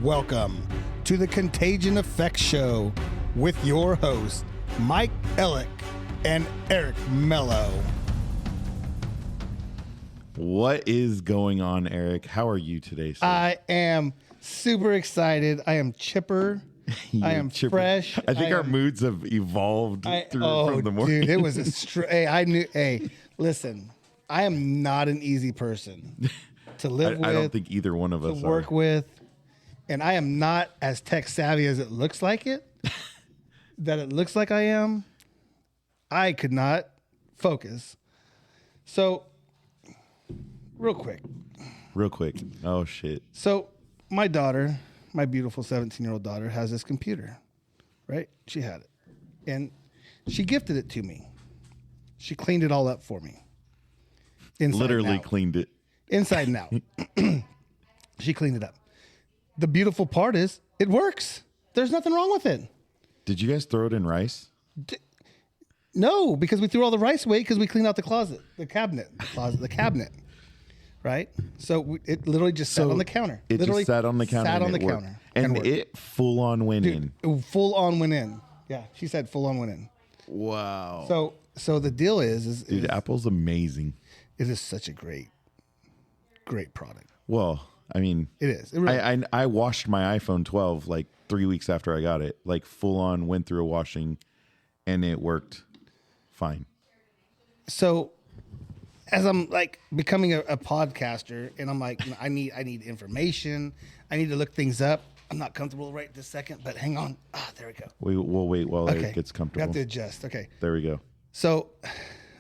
welcome to the Contagion Effect Show with your hosts, Mike Ellick and Eric Mello. What is going on, Eric? How are you today, sir? I am super excited. I am chipper. I am chipper. fresh. I think our moods have evolved from the morning. Dude, it was a hey, listen, I am not an easy person to live with. I don't think either one of us to work with. And I am not as tech savvy as it looks like it. That it looks like I am. I could not focus. So, real quick. Oh, shit. So, my daughter, my beautiful 17-year-old daughter, has this computer, right? She had it. And she gifted it to me. She cleaned it all up for me. Literally cleaned it. Inside and out. She cleaned it up. The beautiful part is it works. There's nothing wrong with it. Did you guys throw it in rice? No, because we threw all the rice away because we cleaned out the cabinet, right? So it literally just sat on the counter. It literally just sat on the counter. Sat on the counter. And it full on went in. Full on went in. Yeah, she said full on went in. Wow. So the deal is dude, Apple's amazing. It is such a great product. Well, I mean, it is. It really I washed my iPhone 12 like 3 weeks after I got it. Like full on went through a washing, and it worked fine. So, as I'm like becoming a podcaster, and I'm like, I need information. I need to look things up. I'm not comfortable right this second, but hang on. There we go. We'll wait while Eric gets comfortable. We have to adjust. Okay. There we go. So,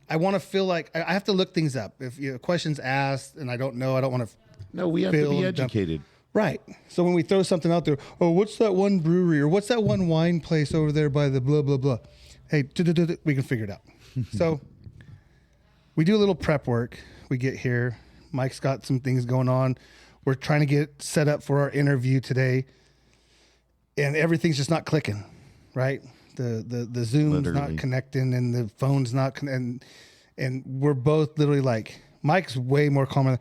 I want to feel like I have to look things up. If you have questions asked and I don't know, I don't want to. No, we have to be educated. Right. So when we throw something out there, oh, what's that one brewery or what's that one wine place over there by the blah, blah, blah. Hey, we can figure it out. So we do a little prep work. We get here. Mike's got some things going on. We're trying to get set up for our interview today. And everything's just not clicking, right? The Zoom's not connecting and the phone's not connecting. And we're both literally like, Mike's way more calm.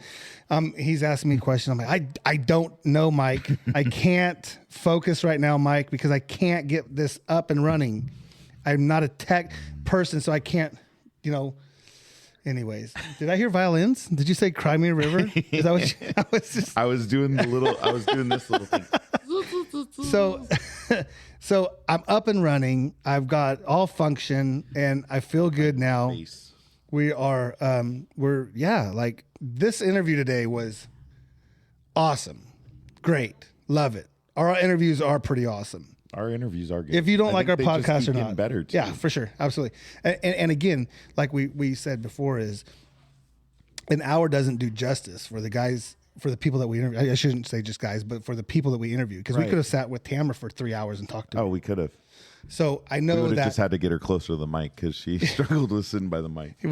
He's asking me a question. I'm like, I don't know, Mike. I can't focus right now, Mike, because I can't get this up and running. I'm not a tech person, so I can't, Anyways, did I hear violins? Did you say Cry Me a River? Is that what I was doing this little thing. So I'm up and running. I've got all function, and I feel good now. We are, like this interview today was awesome. Great. Love it. Our interviews are pretty awesome. Our interviews are good. If you don't like our podcast or not. Better too. Yeah, for sure. Absolutely. And again, like we said before, is an hour doesn't do justice for the guys, for the people that we interview. I shouldn't say just guys, but for the people that we interview. Because we could have sat with Tamara for 3 hours and talked to her. Oh, we could have. So I know we would that have just had to get her closer to the mic because she struggled with sitting by the mic.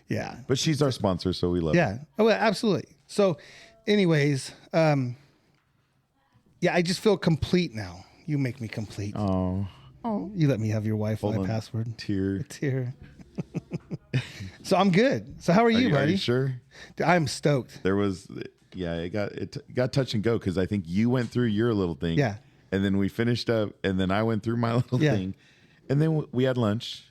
Yeah, but she's our sponsor, so we love her. Yeah, oh, absolutely. So, anyways, I just feel complete now. You make me complete. Oh, you let me have your Wi-Fi password. Tear. So I'm good. So how are you, buddy? Are you sure? I'm stoked. There was, it got touch and go because I think you went through your little thing. Yeah. And then we finished up, and then I went through my little thing, and then we had lunch,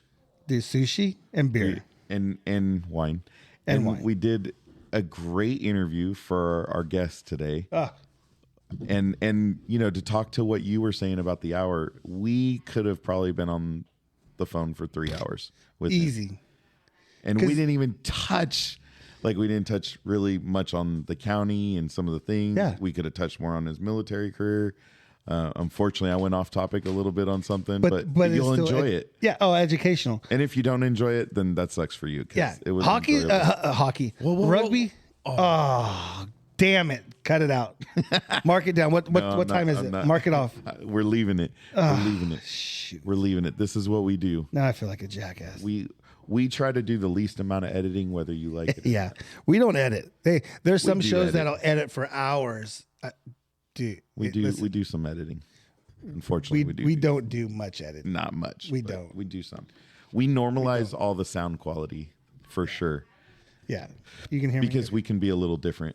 do sushi and beer, and wine, and wine. We did a great interview for our guest today, and to talk to what you were saying about the hour, we could have probably been on the phone for 3 hours with easy, him. And we didn't even touch. Like, we didn't touch really much on the county and some of the things. Yeah. We could have touched more on his military career. Unfortunately, I went off topic a little bit on something, but you'll enjoy it. Yeah. Oh, educational. And if you don't enjoy it, then that sucks for you. Yeah. It was hockey. Rugby. Whoa. Oh, damn it! Cut it out. Mark it down. What time is it? Mark it off. We're leaving it. We're leaving it. Shoot. We're leaving it. This is what we do. Now I feel like a jackass. We try to do the least amount of editing, whether you like it. Yeah. We don't edit. There's some shows that'll edit for hours. Dude, we do some editing. Unfortunately, we don't do much editing. Not much. We don't. We do some. We normalize all the sound quality for sure. Yeah, you can hear me because we can be a little different.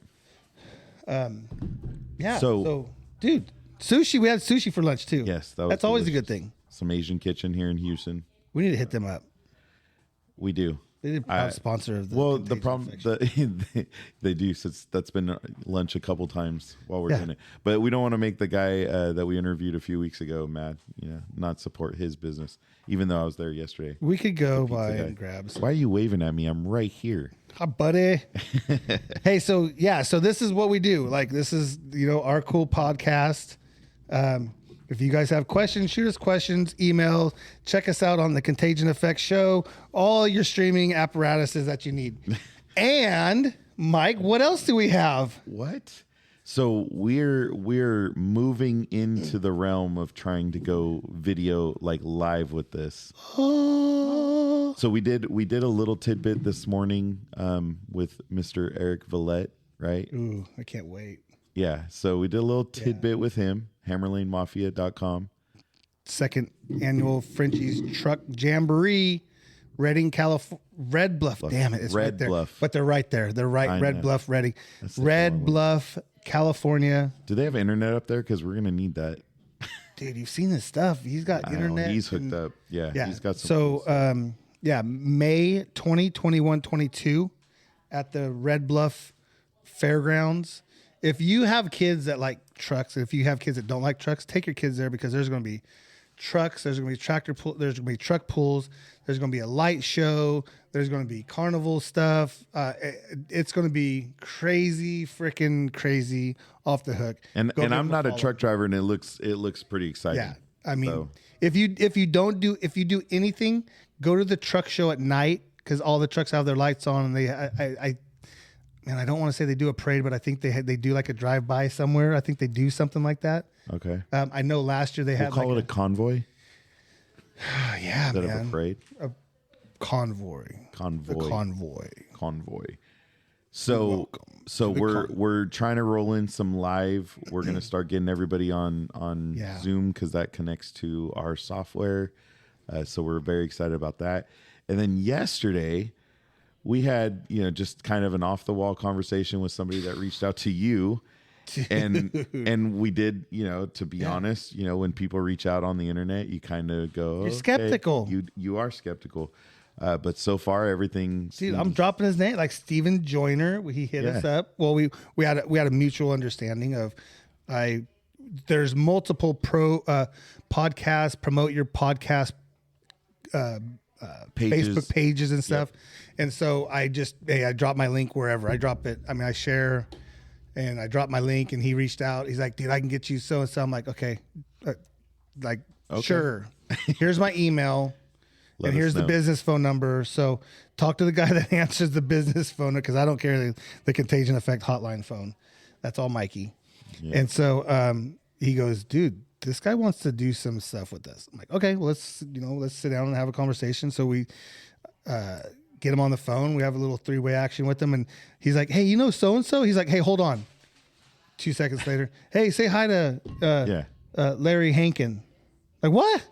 Yeah. So dude, Sushi. We had sushi for lunch too. Yes, that's always a good thing. Some Asian kitchen here in Houston. We need to hit them up. We do. They did a sponsor of the. Well, the problem they do. Since that's been lunch a couple times while we're doing it, but we don't want to make the guy that we interviewed a few weeks ago mad. Not support his business, even though I was there yesterday. We could go by and grab some. Why are you waving at me? I'm right here. Hi, buddy. Hey, so this is what we do. Like, this is our cool podcast. If you guys have questions, shoot us questions, email, check us out on the Contagion Effect show, all your streaming apparatuses that you need. And Mike, what else do we have? What? So we're moving into the realm of trying to go video, like live with this. So we did a little tidbit this morning with Mr. Eric Villette, right? Ooh, I can't wait. Yeah, so we did a little tidbit with him, hammerlanemafia.com. Second annual Frenchie's Truck Jamboree, Redding, California. Red Bluff. Damn it, it's Red right there. Bluff. But they're right there. They're right. Red Bluff, Redding. Red Bluff, California. Do they have internet up there? Because we're going to need that. Dude, you've seen his stuff. He's got internet. He's hooked up. Yeah, he's got some. So, May 2021-22 at the Red Bluff Fairgrounds. If you have kids that like trucks, if you have kids that don't like trucks, take your kids there because there's going to be trucks, there's going to be tractor pull, there's going to be truck pulls, there's going to be a light show, there's going to be carnival stuff. It's going to be crazy, freaking crazy, off the hook. And I'm not a truck driver, and it looks pretty exciting. Yeah, I mean, if you do anything, go to the truck show at night because all the trucks have their lights on, and I don't want to say they do a parade, but I think they do like a drive-by somewhere. I think they do something like that. Okay. I know last year they had call it a convoy. Yeah, Instead man. of a parade. A convoy. Convoy. So we're trying to roll in some live. We're gonna start getting everybody on Zoom because that connects to our software. So we're very excited about that. And then yesterday, we had, just kind of an off the wall conversation with somebody that reached out to you. And we did, to be honest, when people reach out on the internet, you kind of go, you're skeptical. You are skeptical. But so far everything Dude, I'm dropping his name, like Steven Joyner. He hit us up. Well, we had a mutual understanding of there's multiple podcasts, promote your podcast Facebook pages and stuff. Yep. And so I drop my link wherever I drop it. I mean, I share and I drop my link and he reached out. He's like, dude, I can get you so-and-so. I'm like, okay. Sure. Here's my email and here's the business phone number. So talk to the guy that answers the business phone because I don't carry the Contagion Effect hotline phone. That's all Mikey. Yeah. And so he goes, dude, this guy wants to do some stuff with us. I'm like, okay, well, let's sit down and have a conversation. So we get him on the phone. We have a little 3-way action with him. And he's like, hey, so-and-so? He's like, hey, hold on. 2 seconds later, hey, say hi to Larry Hankin. Like, what?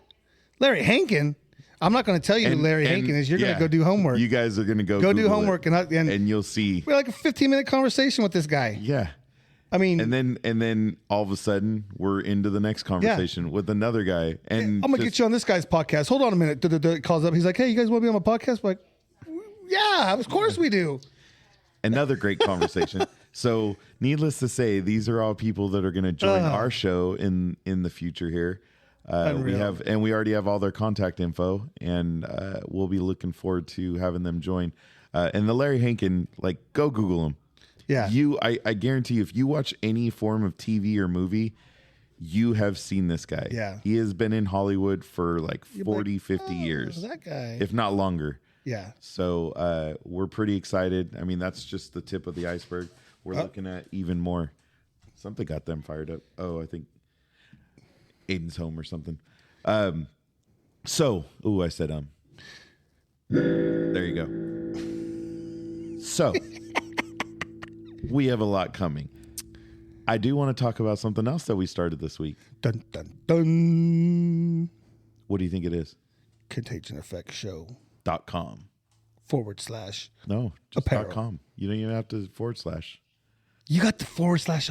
Larry Hankin? I'm not going to tell you who Larry Hankin is. You're going to go do homework. You guys are going to go do homework. And you'll see. We had like a 15-minute conversation with this guy. Yeah. I mean, and then all of a sudden we're into the next conversation with another guy. And I'm gonna get you on this guy's podcast. Hold on a minute. It calls up. He's like, hey, you guys want to be on my podcast? I'm like, yeah, of course we do. Another great conversation. So, needless to say, these are all people that are going to join our show in the future here. We already have all their contact info, and we'll be looking forward to having them join. And the Larry Hankin, go Google him. Yeah. I guarantee you, if you watch any form of TV or movie, you have seen this guy. Yeah. He has been in Hollywood for 40, 50 years. That guy. If not longer. Yeah. So we're pretty excited. I mean, that's just the tip of the iceberg. We're looking at even more. Something got them fired up. Oh, I think Aiden's home or something. I said There you go. So we have a lot coming. I do want to talk about something else that we started this week. Dun, dun, dun. What do you think it is? Contagion Effect Show. .com. / No, just apparel. .com. You don't even have to /. You got the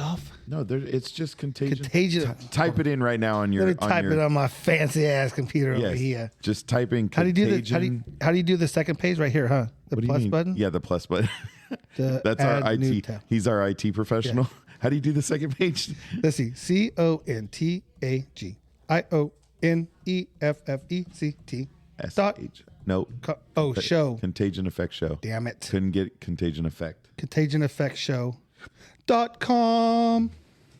/ off? No, it's just Contagion. Contagion. Type it in right now on your. Let me type it on my fancy ass computer over here. Just type in How do Contagion. you do how do you do the second page right here, huh? The What do you plus mean? button? Yeah, the plus button. That's add our new IT. tab. He's our IT professional. Yeah. How do you do the second page? Let's see. CONTAG. SH. Nope. Show. Contagion Effect Show. Damn it. Couldn't get Contagion Effect. Contagion Effect Show.com.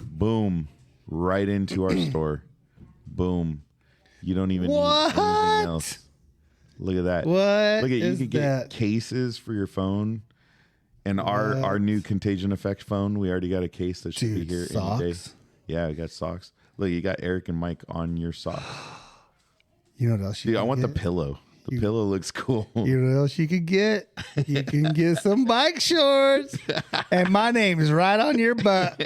Boom. Right into our store. Boom. You don't even need What? anything else. Look at that. What? Look at you could get that? cases for your phone. And our new Contagion Effect phone, we already got a case that should be here socks? any day. Yeah, we got socks. Look, you got Eric and Mike on your socks. You know what else you Dude, I can want get? the pillow. The pillow looks cool. You know what else you can get? You can get some bike shorts. And my name is right on your butt.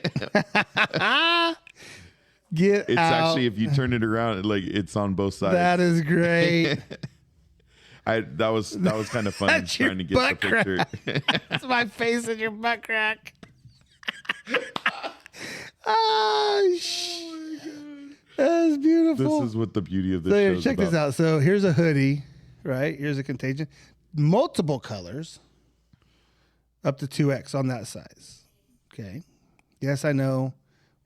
Get It's out. actually, if you turn it around, like it's on both sides. That is great. That was kind of fun That's your trying to get butt the picture. That's my face in your butt crack. Oh, that's beautiful. This is what the beauty of this So show here, is check about. this out. So here's a hoodie, right? Here's a Contagion. Multiple colors. Up to 2X on that size. Okay. Yes, I know.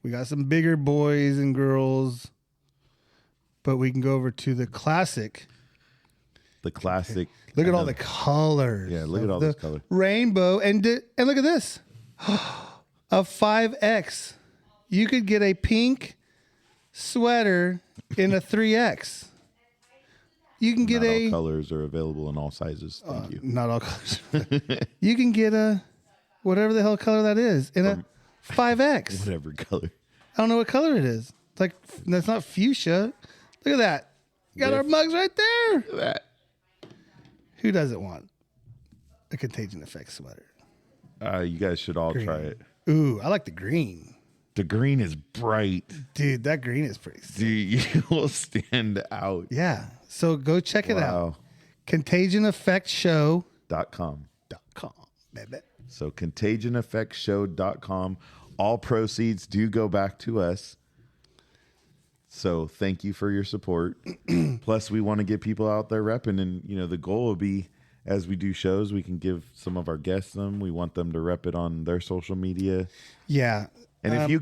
We got some bigger boys and girls. But we can go over to the classic. The classic. Look at all the colors. Yeah, look at all the this color. Rainbow. And look at this. A 5X. You could get a pink sweater in a 3X. You can get Not all colors are available in all sizes. Thank you. Not all colors. You can get a whatever the hell color that is in a 5X. Whatever color. I don't know what color it is. It's like that's not fuchsia. Look at that. You got our mugs right there. Look at that. Who doesn't want a Contagion Effect sweater? You guys should all try it. Ooh, I like the green. The green is bright. Dude, that green is pretty sick. Dude, you will stand out. Yeah. So go check it out. Wow. ContagionEffectShow.com. Baby. So ContagionEffectShow.com. All proceeds do go back to us. So thank you for your support. Plus, we want to get people out there repping. And, the goal will be as we do shows, we can give some of our guests them. We want them to rep it on their social media. Yeah. And if you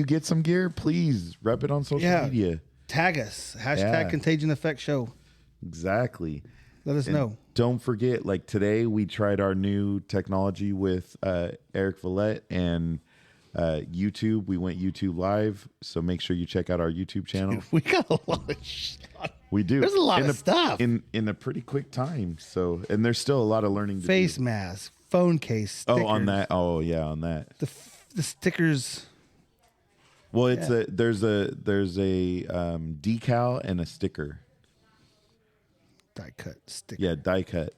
get some gear, please rep it on social media. Tag us. # Contagion Effect Show. Exactly. Let us know. Don't forget, like today, we tried our new technology with Eric Villette and YouTube. We went YouTube live, so make sure you check out our YouTube channel. We got a lot of shit. We do. There's a lot of stuff in a pretty quick time. So, and there's still a lot of learning to Face do. mask, phone case, stickers. Oh, on that. Oh, yeah, on that. The stickers. Well, it's there's a decal and a sticker. Die cut sticker. Yeah, die cut.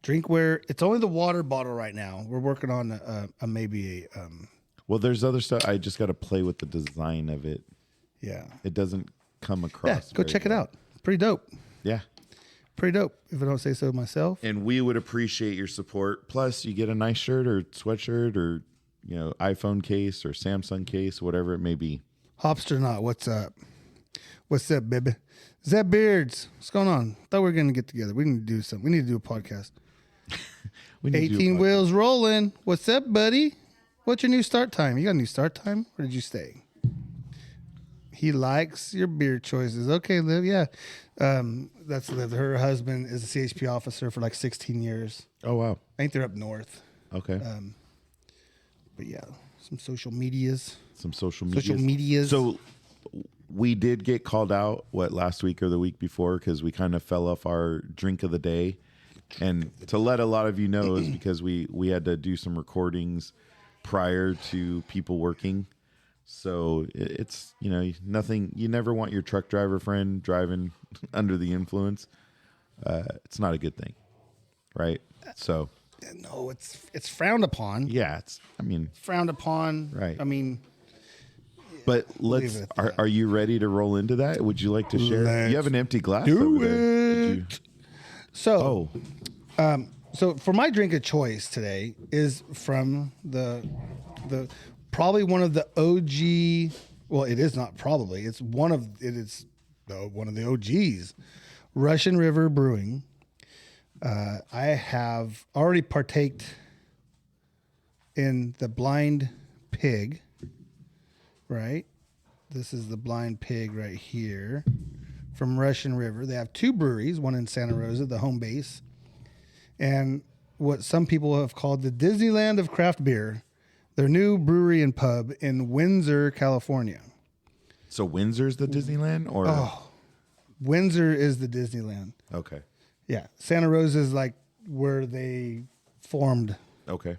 Drinkware. It's only the water bottle right now. We're working on maybe a. Well, there's other stuff. I just got to play with the design of it. Yeah. It doesn't come across. Yeah, go check it out. Pretty dope. Yeah. Pretty dope, if I don't say so myself. And we would appreciate your support. Plus, you get a nice shirt or sweatshirt or, iPhone case or Samsung case, whatever it may be. Hopster Not, what's up? What's up, baby? Zeb Beards, what's going on? Thought we were going to get together. We need to do something. We need to do a podcast. 18 wheels rolling. What's up, buddy? What's your new start time? You got a new start time? Where did you stay? He likes your beer choices. Okay, Liv, yeah. That's Liv. Her husband is a CHP officer for like 16 years. Oh, wow. I think they're up north. Okay. But yeah, some social medias. Social medias. So we did get called out, last week or the week before, because we kind of fell off our drink of the day. And to let a lot of you know is because we had to do some recordings prior to people working. So it's, nothing, you never want your truck driver friend driving under the influence. It's not a good thing. Right. So. No, it's frowned upon. Yeah. Frowned upon. Right. But are you ready to roll into that? Would you like to share? You have an empty glass do over there. it. So for my drink of choice today is from the the probably one of the OG. Well, it is not probably. It's one of the OGs. Russian River Brewing. I have already partaked in the Blind Pig. Right, this is the Blind Pig right here from Russian River. They have 2 breweries, one in Santa Rosa, the home base, and what some people have called the Disneyland of craft beer, their new brewery and pub in Windsor, California. So Windsor's the Disneyland, or Windsor is the Disneyland. Okay. Yeah, Santa Rosa is like where they formed. Okay.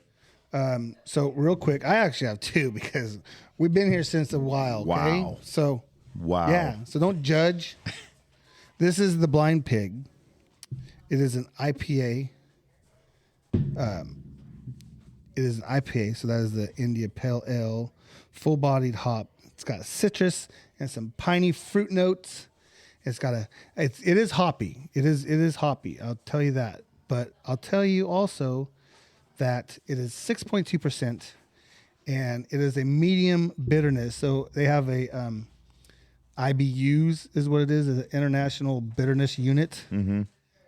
So real quick, I actually have 2 because we've been here since a while. Okay? Wow. So Wow. yeah, so don't judge. This is the Blind Pig. It is an IPA. It is an IPA, so that is the India Pale Ale, full-bodied hop. It's got citrus and some piney fruit notes. It is hoppy. It is hoppy. I'll tell you that. But I'll tell you also that it is 6.2%, and it is a medium bitterness. So they have a IBUs is what it is, an International Bitterness Unit. Mm-hmm.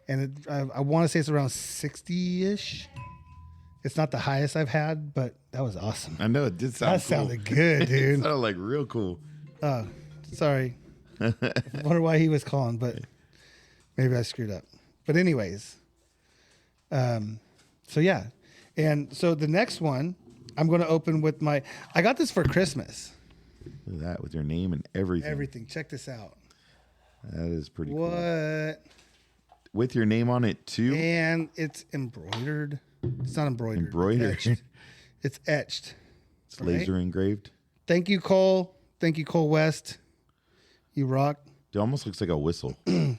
And I want to say it's around 60-ish. It's not the highest I've had, but that was awesome. I know, it did sound That sounded good, dude. It sounded like real cool. Sorry. I wonder why he was calling, but maybe I screwed up. But anyways, so yeah. And so the next one, I'm going to open with I got this for Christmas. Look at that, with your name and everything. Everything. Check this out. That is pretty cool. What? With your name on it too? And it's embroidered. It's not embroidered. Embroidered. It's etched. It's laser engraved. Thank you, Cole. Thank you, Cole West. You rock. It almost looks like a whistle. Don't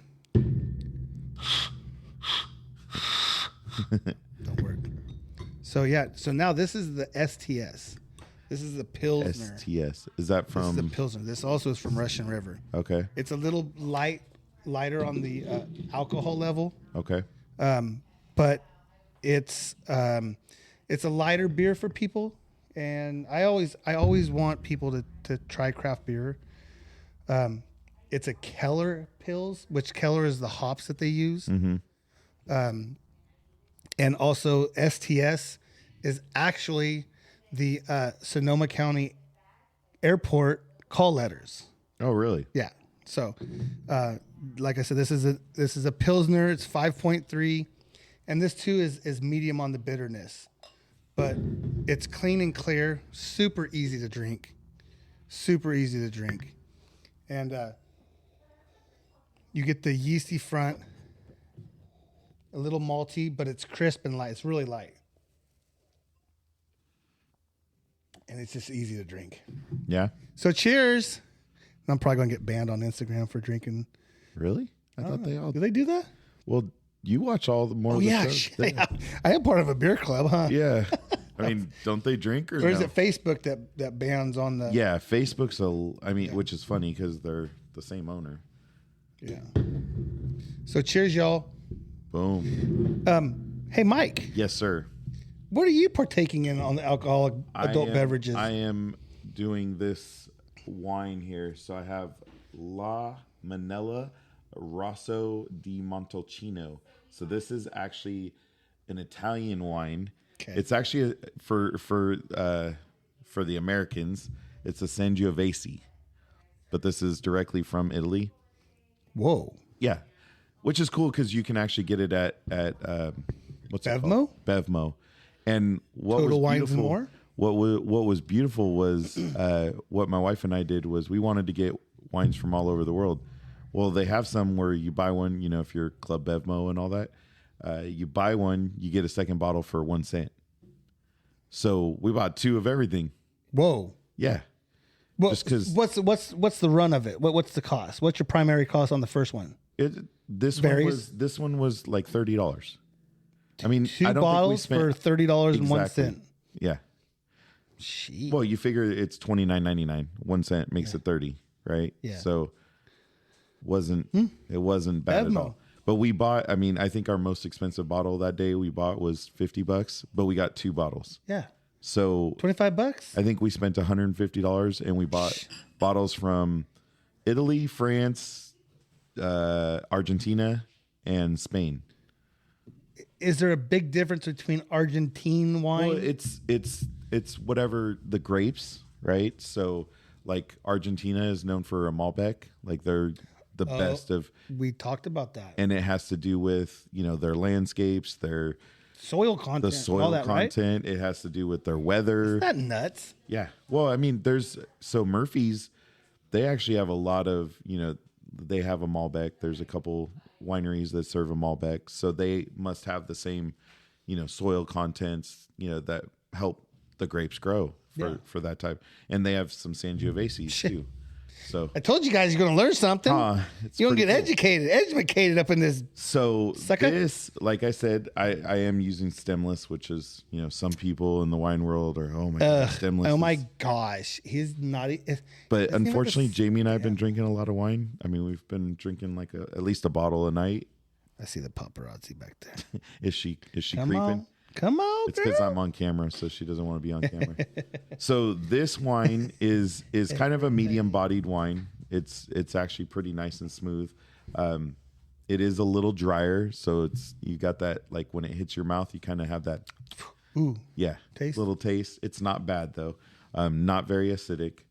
work. So yeah. So now this is the STS. This is the Pilsner. STS. Is that from? This is the Pilsner. This also is from Russian River. Okay. It's a little lighter on the alcohol level. Okay. But it's a lighter beer for people, and I always want people to try craft beer. It's a Keller Pils, which Keller is the hops that they use. Mm-hmm. And also STS is actually the Sonoma County Airport call letters. Oh, really? Yeah. So, like I said, this is a Pilsner. It's 5.3, and this too is medium on the bitterness, but it's clean and clear, super easy to drink, and you get the yeasty front, a little malty, but it's crisp and light. It's really light, and it's just easy to drink. Yeah. So cheers. I'm probably going to get banned on Instagram for drinking. Really? I thought they all. Do they do that? Well, you watch all the more. Oh, of the yeah. shows. I am part of a beer club, huh? Yeah. I mean, don't they drink or Or is no? it Facebook that bans on the. Yeah, Facebook's which is funny because they're the same owner. Yeah. So cheers, y'all. Boom. Hey, Mike. Yes, sir. What are you partaking in on the alcoholic adult beverages? I am doing this wine here. So I have La Manella Rosso Di Montalcino. So this is actually an Italian wine. Okay. It's actually for the Americans, it's a Sangiovese, but this is directly from Italy. Whoa. Yeah, which is cool because you can actually get it at what's it called? Bevmo. And what Total was Wines beautiful, and More? What was beautiful was what my wife and I did was we wanted to get wines from all over the world. Well, they have some where you buy one, if you're Club Bevmo and all that, you buy one, you get a second bottle for 1 cent. So we bought 2 of everything. Whoa. Yeah. Well, just because what's the run of it? What's the cost? What's your primary cost on the first one? This one was like $30. I mean, 2 I don't bottles think we spent for $30.01. Yeah. Jeez. Well, you figure it's $29.99. 1 cent makes it 30, right? Yeah. So it wasn't bad Bevmo. at all. But we bought. I mean, I think our most expensive bottle that day we bought was $50, but we got 2 bottles. Yeah. So $25. I think we spent $150 and we bought bottles from Italy, France, Argentina, and Spain. Is there a big difference between Argentine wine? Well, it's whatever the grapes, right? So like Argentina is known for a Malbec, like they're the best of. We talked about that, and it has to do with their landscapes, their soil content, the soil all that, content. Right? It has to do with their weather. Isn't that nuts? Yeah. Well, I mean, Murphy's. They actually have a lot of they have a Malbec. There's a couple wineries that serve a Malbec, so they must have the same soil contents that help the grapes grow for that type. And they have some Sangiovese too. So I told you guys you're going to learn something. You're going to get educated up in this. So sucker. This, like I said, I am using stemless, which is some people in the wine world are God, stemless. Oh my gosh, he's not. But unfortunately, Jamie and I have been drinking a lot of wine. I mean, we've been drinking at least a bottle a night. I see the paparazzi back there. Is she creeping? Come on, it's because I'm on camera, so she doesn't want to be on camera. So this wine is kind of a medium-bodied wine. It's actually pretty nice and smooth. It is a little drier, so you got that, like when it hits your mouth, you kind of have that taste. Little taste. It's not bad though. Not very acidic.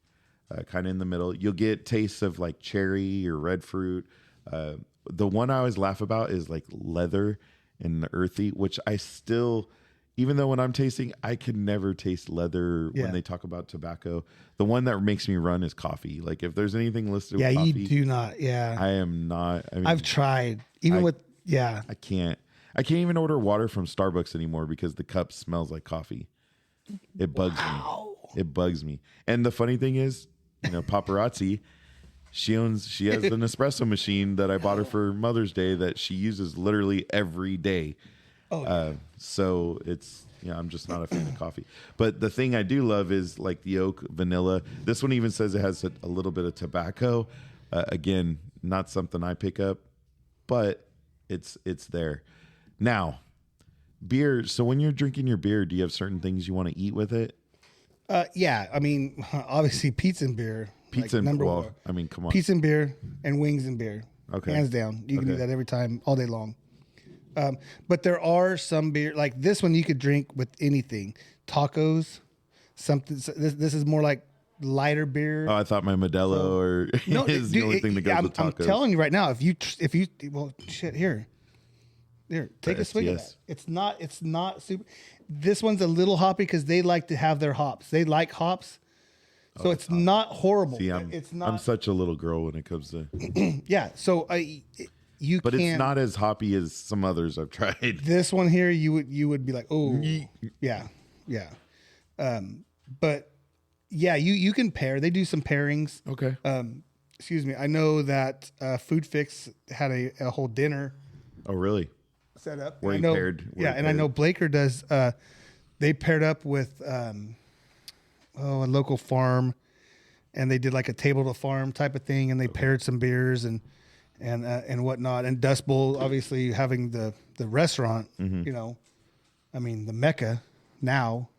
Kind of in the middle. You'll get tastes of like cherry or red fruit. The one I always laugh about is like leather and earthy, which I still, even though when I'm tasting, I can never taste leather when they talk about tobacco. The one that makes me run is coffee. Like if there's anything listed with coffee. You do not. Yeah. I am not. I mean, I've tried. I can't even order water from Starbucks anymore because the cup smells like coffee. It bugs me. It bugs me. And the funny thing is, paparazzi, she has an espresso machine that I bought her for Mother's Day that she uses literally every day. So it's, I'm just not a fan of coffee. But the thing I do love is like the oak vanilla. This one even says it has a little bit of tobacco. Again, not something I pick up, but it's there. Now, beer. So when you're drinking your beer, do you have certain things you want to eat with it? Yeah. I mean, obviously pizza and beer. Pizza and one. I mean, come on. Pizza and beer and wings and beer. Okay. Hands down. You can do that every time, all day long. But there are some beer, like this one you could drink with anything. Tacos, something. This is more like lighter beer. Oh, I thought my Modelo is the only thing that goes with tacos. I'm telling you right now, if you, well, shit, here, take a swig of that. It's not super. This one's a little hoppy because they like to have their hops. They like hops. So it's not horrible. See, it's not. I'm such a little girl when it comes to. Yeah. So But it's not as hoppy as some others I've tried. This one here, you would be like, oh, yeah. But yeah, you can pair. They do some pairings. Okay. Excuse me. I know that Food Fix had a whole dinner. Oh, really? Set up. Where paired. I know Blaker does. They paired up with a local farm, and they did like a table to farm type of thing, and they paired some beers and whatnot. And Dust Bowl, obviously having the restaurant, I mean the Mecca now.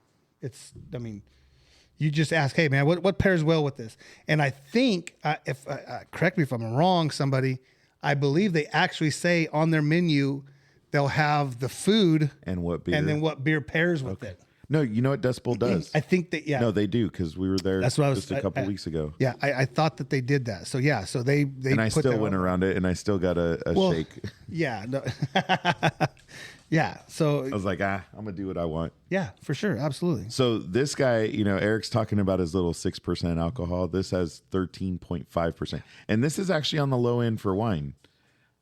You just ask, hey man, what pairs well with this? And I think, if correct me if I'm wrong, somebody, I believe they actually say on their menu they'll have the food and what beer, and then what beer pairs with it. No, you know what Dust Bowl does? I think that, No, they do, because we were there just a couple weeks ago. Yeah, I thought that they did that. So yeah, so they and I still went around it, and I still got a shake. Yeah, no. Yeah, so I was like, I'm gonna do what I want. Yeah, for sure, absolutely. So this guy, Eric's talking about his little 6% alcohol. This has 13.5%, and this is actually on the low end for wine.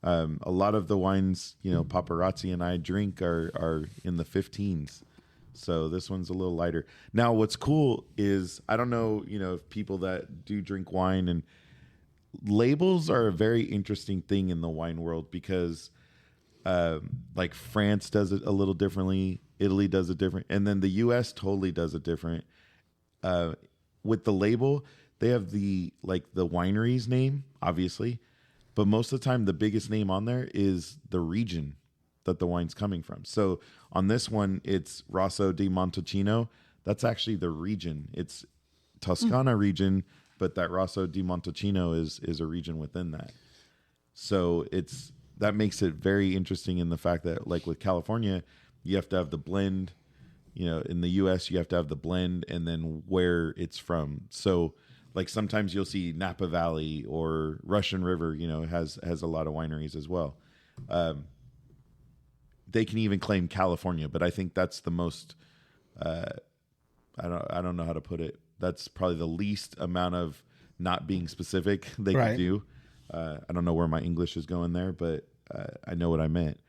A lot of the wines, paparazzi and I drink are in the 15s. So this one's a little lighter. Now, what's cool is, I don't know, if people that do drink wine, and labels are a very interesting thing in the wine world, because like France does it a little differently. Italy does it different. And then the US totally does it different. With the label, they have the winery's name, obviously. But most of the time, the biggest name on there is the region that the wine's coming from. So on this one, it's Rosso Di Montalcino. That's actually the region. It's Toscana region, but that Rosso di Montalcino is a region within that. So that makes it very interesting in the fact that, like with California, you have to have the blend. You know, in the U.S., you have to have the blend and then where it's from. So, like sometimes you'll see Napa Valley or Russian River. You know, has a lot of wineries as well. They can even claim California, but I think that's the most. I don't know how to put it. That's probably the least amount of not being specific they can do. I don't know where my English is going there, but I know what I meant.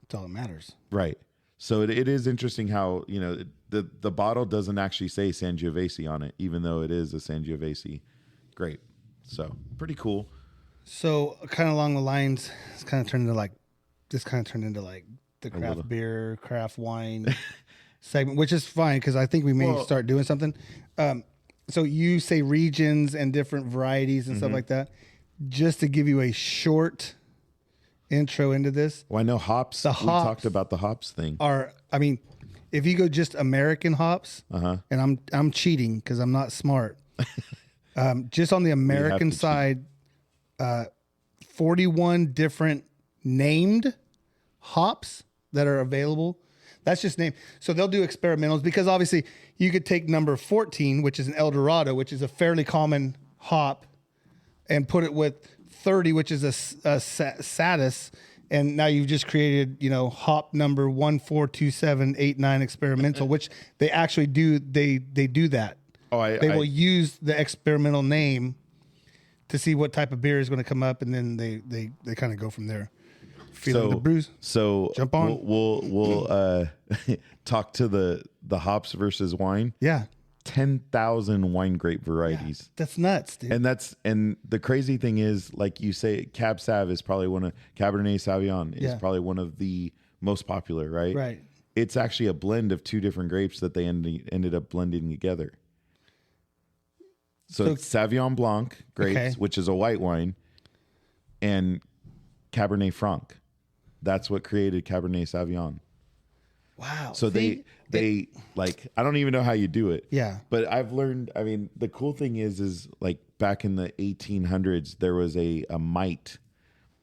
That's all that matters. Right. So it is interesting how, you know, the bottle doesn't actually say Sangiovese on it, even though it is a Sangiovese grape. So pretty cool. So kind of along the lines, this kind of turned into like the craft beer, craft wine segment, which is fine because I think we may start doing something. So you say regions and different varieties and stuff like that. Just to give you a short intro into this. Well, I know hops. We talked about the hops thing. If you go just American hops, and I'm cheating because I'm not smart. Just on the American side, 41 different named hops that are available. That's just name. So they'll do experimentals because obviously you could take number 14, which is an El Dorado, which is a fairly common hop, and put it with 30, which is a Satis, and now you've just created, you know, hop number 142789 experimental, which they actually do. They do that. They will use the experimental name to see what type of beer is going to come up, and then they kind of go from there. Feeling the brews. So jump on. We'll talk to the hops versus wine. Yeah. 10,000 wine grape varieties. Yeah, that's nuts, dude. And the crazy thing is, like you say, Cab Sav is probably Cabernet Sauvignon is probably one of the most popular, right? Right. It's actually a blend of two different grapes that they ended up blending together. So it's Sauvignon Blanc grapes, which is a white wine, and Cabernet Franc. That's what created Cabernet Sauvignon. Wow. So they like, I don't even know how you do it. Yeah. But I've learned, I mean, the cool thing is like back in the 1800s, there was a mite,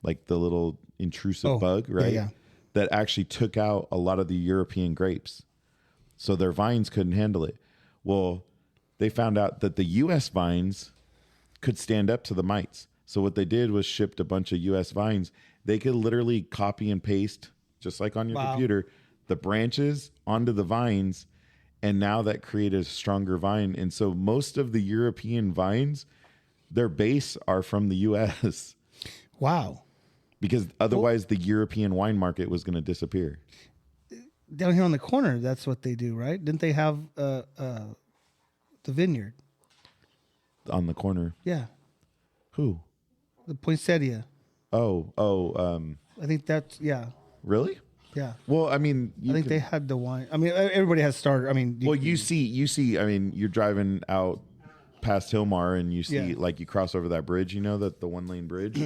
like the little intrusive bug, right? Yeah. That actually took out a lot of the European grapes. So their vines couldn't handle it. Well, they found out that the U.S. vines could stand up to the mites. So what they did was shipped a bunch of U.S. vines. They could literally copy and paste, just like on your computer, the branches onto the vines, and now that created a stronger vine. And so most of the European vines, their base are from the U.S. Wow. Because otherwise the European wine market was going to disappear. Down here on the corner, that's what they do, right? Didn't they have the vineyard? On the corner? Yeah. Who? The Poinsettia. I think that's, Really? Yeah. Well, I mean, I think they had the wine. I mean, everybody has starter. I mean, you see, I mean, you're driving out past Hilmar and you see, like, you cross over that bridge, you know, the 1-lane bridge.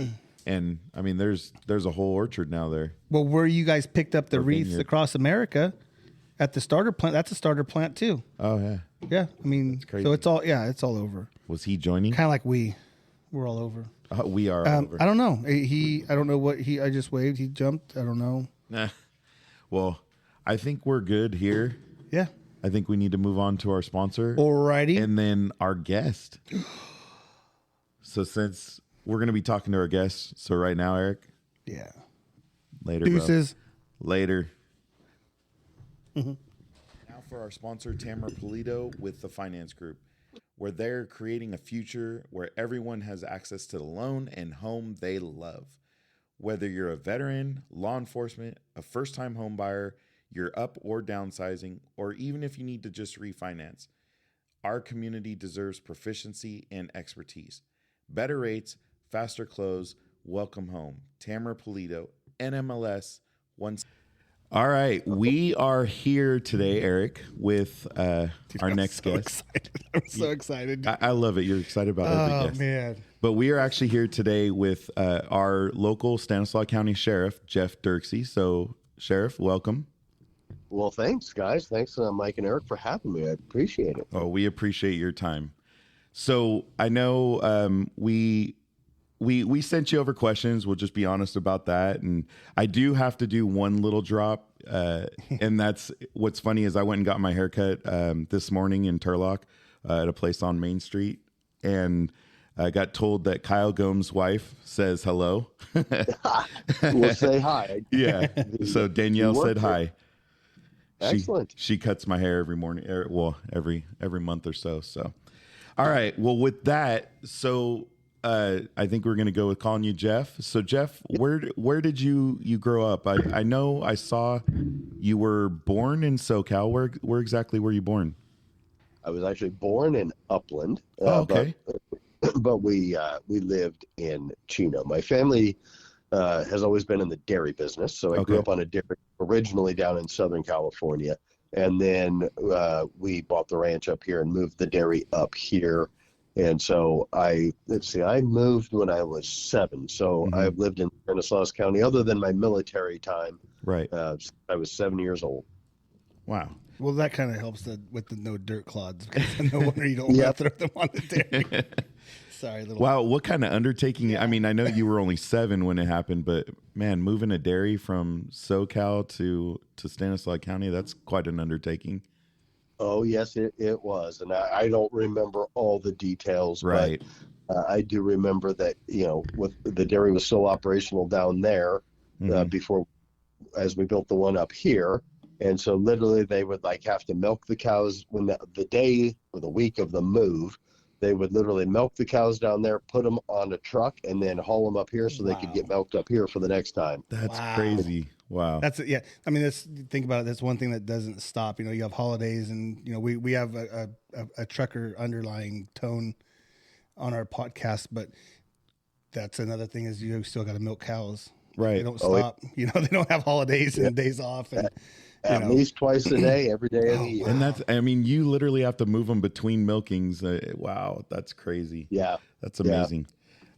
And I mean, there's a whole orchard now there. Well, where you guys picked up the wreaths vineyard. Across America at the starter plant, that's a starter plant too. Oh yeah. Yeah. I mean, so it's all over. Was he joining? Kind of like we're all over. We are all over. I don't know. I don't know what I just waved. He jumped. I don't know. Nah. Well, I think we're good here. Yeah. I think we need to move on to our sponsor. Alrighty. And then our guest. So since we're going to be talking to our guests, so right now, Eric. Yeah. Later, Deuces. Bro. Later. Now for our sponsor, Tamara Polito with the Finance Group, where they're creating a future where everyone has access to the loan and home they love. Whether you're a veteran, law enforcement, a first-time home buyer, you're up or downsizing, or even if you need to just refinance, our community deserves proficiency and expertise. Better rates, faster close, welcome home. Tamara Polito, NMLS 1. All right, we are here today, Eric, with our next guest. I'm so excited. I love it. You're excited about every guest. Oh, man. But we are actually here today with our local Stanislaus County Sheriff, Jeff Dirkse. So, Sheriff, welcome. Well, thanks, guys. Thanks, Mike and Eric, for having me. I appreciate it. Oh, we appreciate your time. So I know we sent you over questions. We'll just be honest about that. And I do have to do one little drop. And that's what's funny is I went and got my haircut this morning in Turlock at a place on Main Street. And I got told that Kyle Gomes' wife says hello. We'll say hi. Yeah. So Danielle said hi. Excellent. She cuts my hair every morning. Well, every month or so. So, all right. Well, with that, so I think we're gonna go with calling you Jeff. So, Jeff, where did you grow up? I know I saw you were born in SoCal. Where exactly were you born? I was actually born in Upland. Okay. But we lived in Chino. My family has always been in the dairy business, so I grew up on a dairy originally down in Southern California, and then we bought the ranch up here and moved the dairy up here. And so I moved when I was 7. So I've lived in Stanislaus County, other than my military time. Right. I was 7 years old. Wow. Well, that kind of helps with the no dirt clods. No wonder you don't want to throw them on the dairy. Sorry, little. Wow, what kind of undertaking? Yeah. I mean, I know you were only 7 when it happened, but man, moving a dairy from SoCal to Stanislaus County, that's quite an undertaking. Oh, yes, it was. And I don't remember all the details, right. But I do remember that, with the dairy was still operational down there before, as we built the one up here. And so literally they would have to milk the cows when the day or the week of the move. They would literally milk the cows down there, put them on a truck, and then haul them up here so they could get milked up here for the next time. That's crazy. Wow. That's it. Yeah. I mean, think about it. That's one thing that doesn't stop. You have holidays, and we have a trucker underlying tone on our podcast, but that's another thing is you still got to milk cows. Right. They don't stop. They don't have holidays and days off. And, at least twice a day, every day of the year. And you literally have to move them between milkings. Wow, that's crazy. Yeah. That's amazing.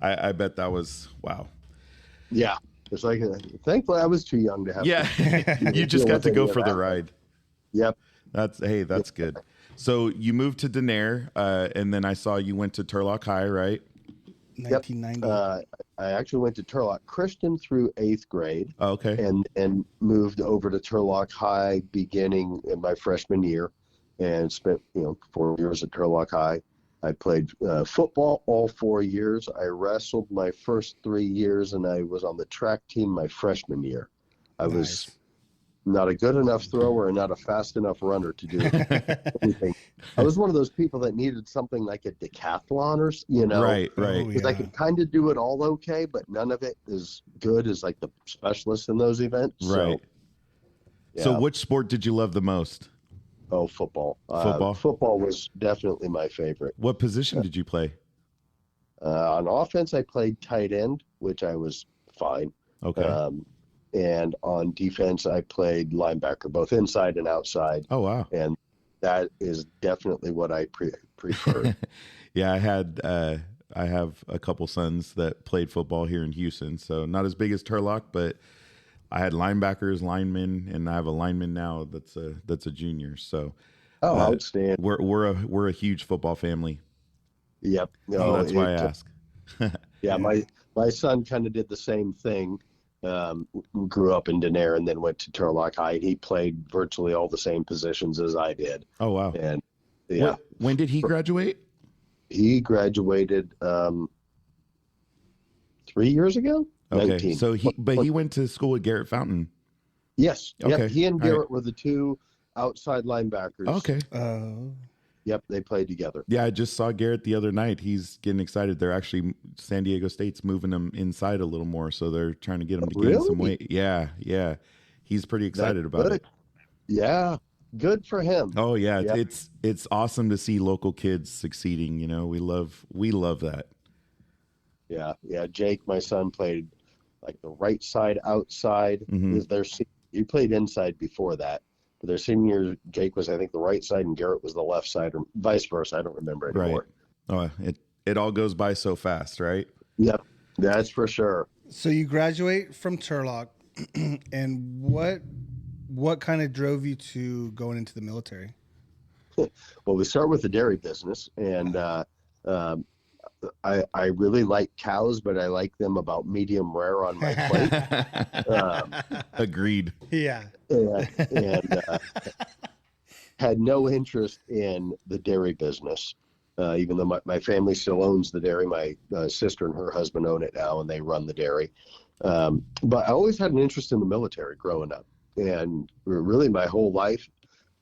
Yeah. I bet that was, wow. Yeah. It's thankfully I was too young to have. Yeah. You just got to go for the ride. Yep. That's good. So you moved to Denair, and then I saw you went to Turlock High, right? 1990. I actually went to Turlock Christian through 8th grade. Oh, okay. And moved over to Turlock High beginning in my freshman year, and spent 4 years at Turlock High. I played football all 4 years. I wrestled my first 3 years, and I was on the track team my freshman year. I was not a good enough thrower and not a fast enough runner to do anything. I was one of those people that needed something like a decathlon or, Right. Because I could kind of do it all okay, but none of it is good as the specialists in those events. Right. So which sport did you love the most? Oh, football. Football? Football was definitely my favorite. What position did you play? On offense, I played tight end, which I was fine. Okay. And on defense, I played linebacker, both inside and outside. Oh, wow. And that is definitely what I prefer. Yeah, I have a couple sons that played football here in Houston, so not as big as Turlock, but I had linebackers, linemen, and I have a lineman now that's a junior. So, outstanding. We're a huge football family. Yep. No, that's why I ask. Yeah, my son kind of did the same thing. Grew up in Denair and then went to Turlock High. He played virtually all the same positions as I did. Oh, wow. And when did he graduate? He graduated 3 years ago. Okay, 19. so he went to school at Garrett Fountain. Yes. Okay. Yep. He and Garrett were the two outside linebackers. Okay. Yep, they played together. Yeah, I just saw Garrett the other night. He's getting excited. They're actually, San Diego State's moving him inside a little more, so they're trying to get him to gain some weight. Yeah. He's pretty excited about it. Yeah, good for him. Oh yeah, yep. It's awesome to see local kids succeeding. We love that. Yeah. Jake, my son, played the right side outside. Mm-hmm. He played inside before that. But their senior year, Jake was, I think, the right side and Garrett was the left side, or vice versa. I don't remember anymore. Right. Oh, it all goes by so fast, right? Yep, that's for sure. So you graduate from Turlock, and what what kind of drove you to going into the military? Well, we start with the dairy business, and I really like cows, but I like them about medium rare on my plate. Agreed. Yeah. And had no interest in the dairy business, even though my family still owns the dairy. My sister and her husband own it now, and they run the dairy. But I always had an interest in the military growing up, and really my whole life,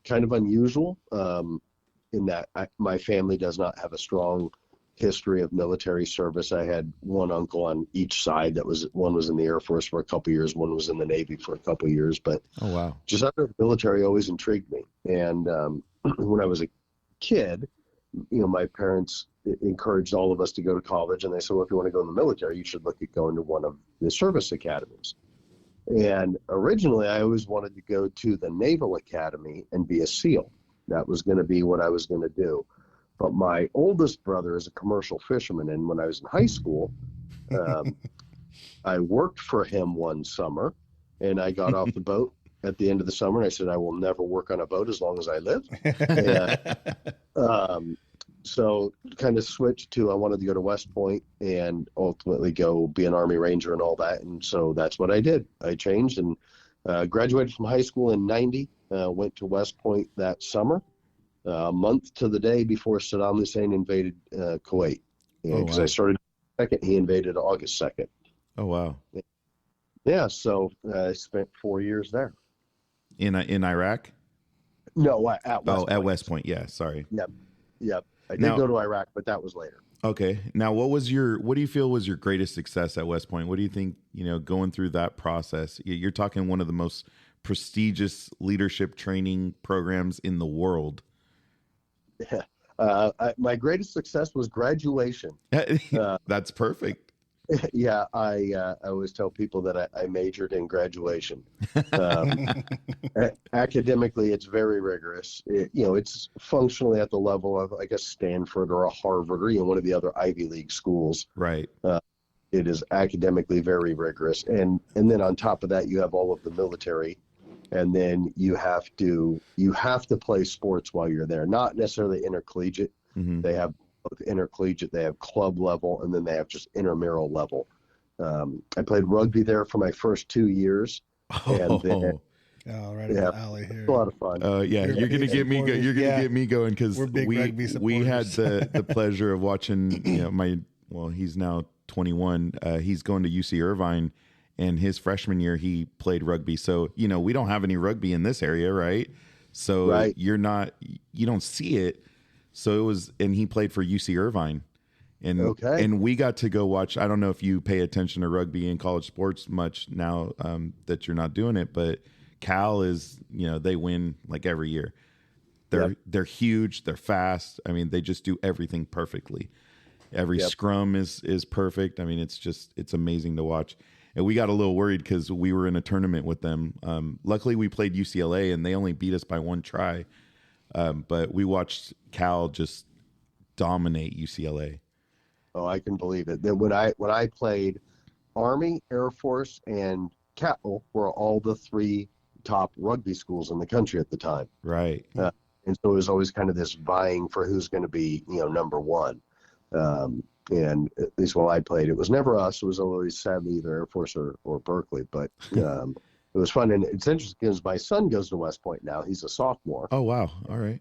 kind of unusual in that my family does not have a strong history of military service. I had one uncle on each side one was in the Air Force for a couple of years, one was in the Navy for a couple of years, but oh wow, just under the military always intrigued me. And when I was a kid, my parents encouraged all of us to go to college, and they said, well, if you want to go in the military, you should look at going to one of the service academies. And originally I always wanted to go to the Naval Academy and be a SEAL. That was going to be what I was going to do. But my oldest brother is a commercial fisherman, and when I was in high school, I worked for him one summer, and I got off the boat at the end of the summer, and I said, I will never work on a boat as long as I live. And, so kind of switched to, I wanted to go to West Point and ultimately go be an Army Ranger and all that. And so that's what I did. I changed and graduated from high school in 90, went to West Point that summer. A month to the day before Saddam Hussein invaded Kuwait. Because I started 2nd, he invaded August 2nd. Oh, wow. Yeah, so I spent 4 years there. In Iraq? No, at West Point. At West Point, yeah, sorry. Yep. I did go to Iraq, but that was later. Okay. Now, what do you feel was your greatest success at West Point? What do you think, going through that process? You're talking one of the most prestigious leadership training programs in the world. Yeah. My greatest success was graduation. That's perfect. Yeah, I always tell people that I majored in graduation. Academically, it's very rigorous. It's functionally at the level of, I guess, Stanford or a Harvard or one of the other Ivy League schools. Right. It is academically very rigorous, and then on top of that, you have all of the military. And then you have to play sports while you're there, not necessarily intercollegiate. Mm-hmm. They have both intercollegiate, they have club level, and then they have just intramural level. I played rugby there for my first 2 years. And then, right in the alley here. It's a lot of fun. You're gonna get me. You're gonna get me going because we had the pleasure of watching. He's now 21. He's going to UC Irvine. And his freshman year, he played rugby. So, we don't have any rugby in this area, right? So you don't see it. So and he played for UC Irvine. And we got to go watch. I don't know if you pay attention to rugby in college sports much now that you're not doing it, but Cal is, they win like every year. They're huge. They're fast. I mean, they just do everything perfectly. Every scrum is perfect. I mean, it's amazing to watch. And we got a little worried because we were in a tournament with them. Luckily, we played UCLA, and they only beat us by one try. But we watched Cal just dominate UCLA. Oh, I can believe it. Then when I played, Army, Air Force, and Cal were all the 3 top rugby schools in the country at the time. Right. And so it was always kind of this vying for who's going to be, number one. And at least while I played, it was never us. It was always sadly either Air Force or Berkeley. But it was fun. And it's interesting because my son goes to West Point now. He's a sophomore. Oh, wow. All right.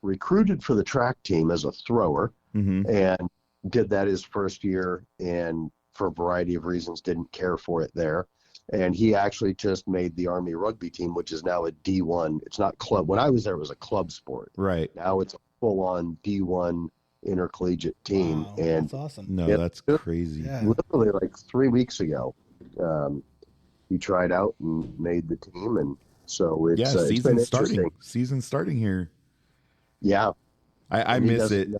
Recruited for the track team as a thrower and did that his first year. And for a variety of reasons, didn't care for it there. And he actually just made the Army rugby team, which is now a D1. It's not club. When I was there, it was a club sport. Right. Now it's a full-on D1 intercollegiate team. Wow, and that's awesome. No, that's crazy. Yeah. Literally like 3 weeks ago, he tried out and made the team, and so it's season's starting. Season's starting here. Yeah, I miss it.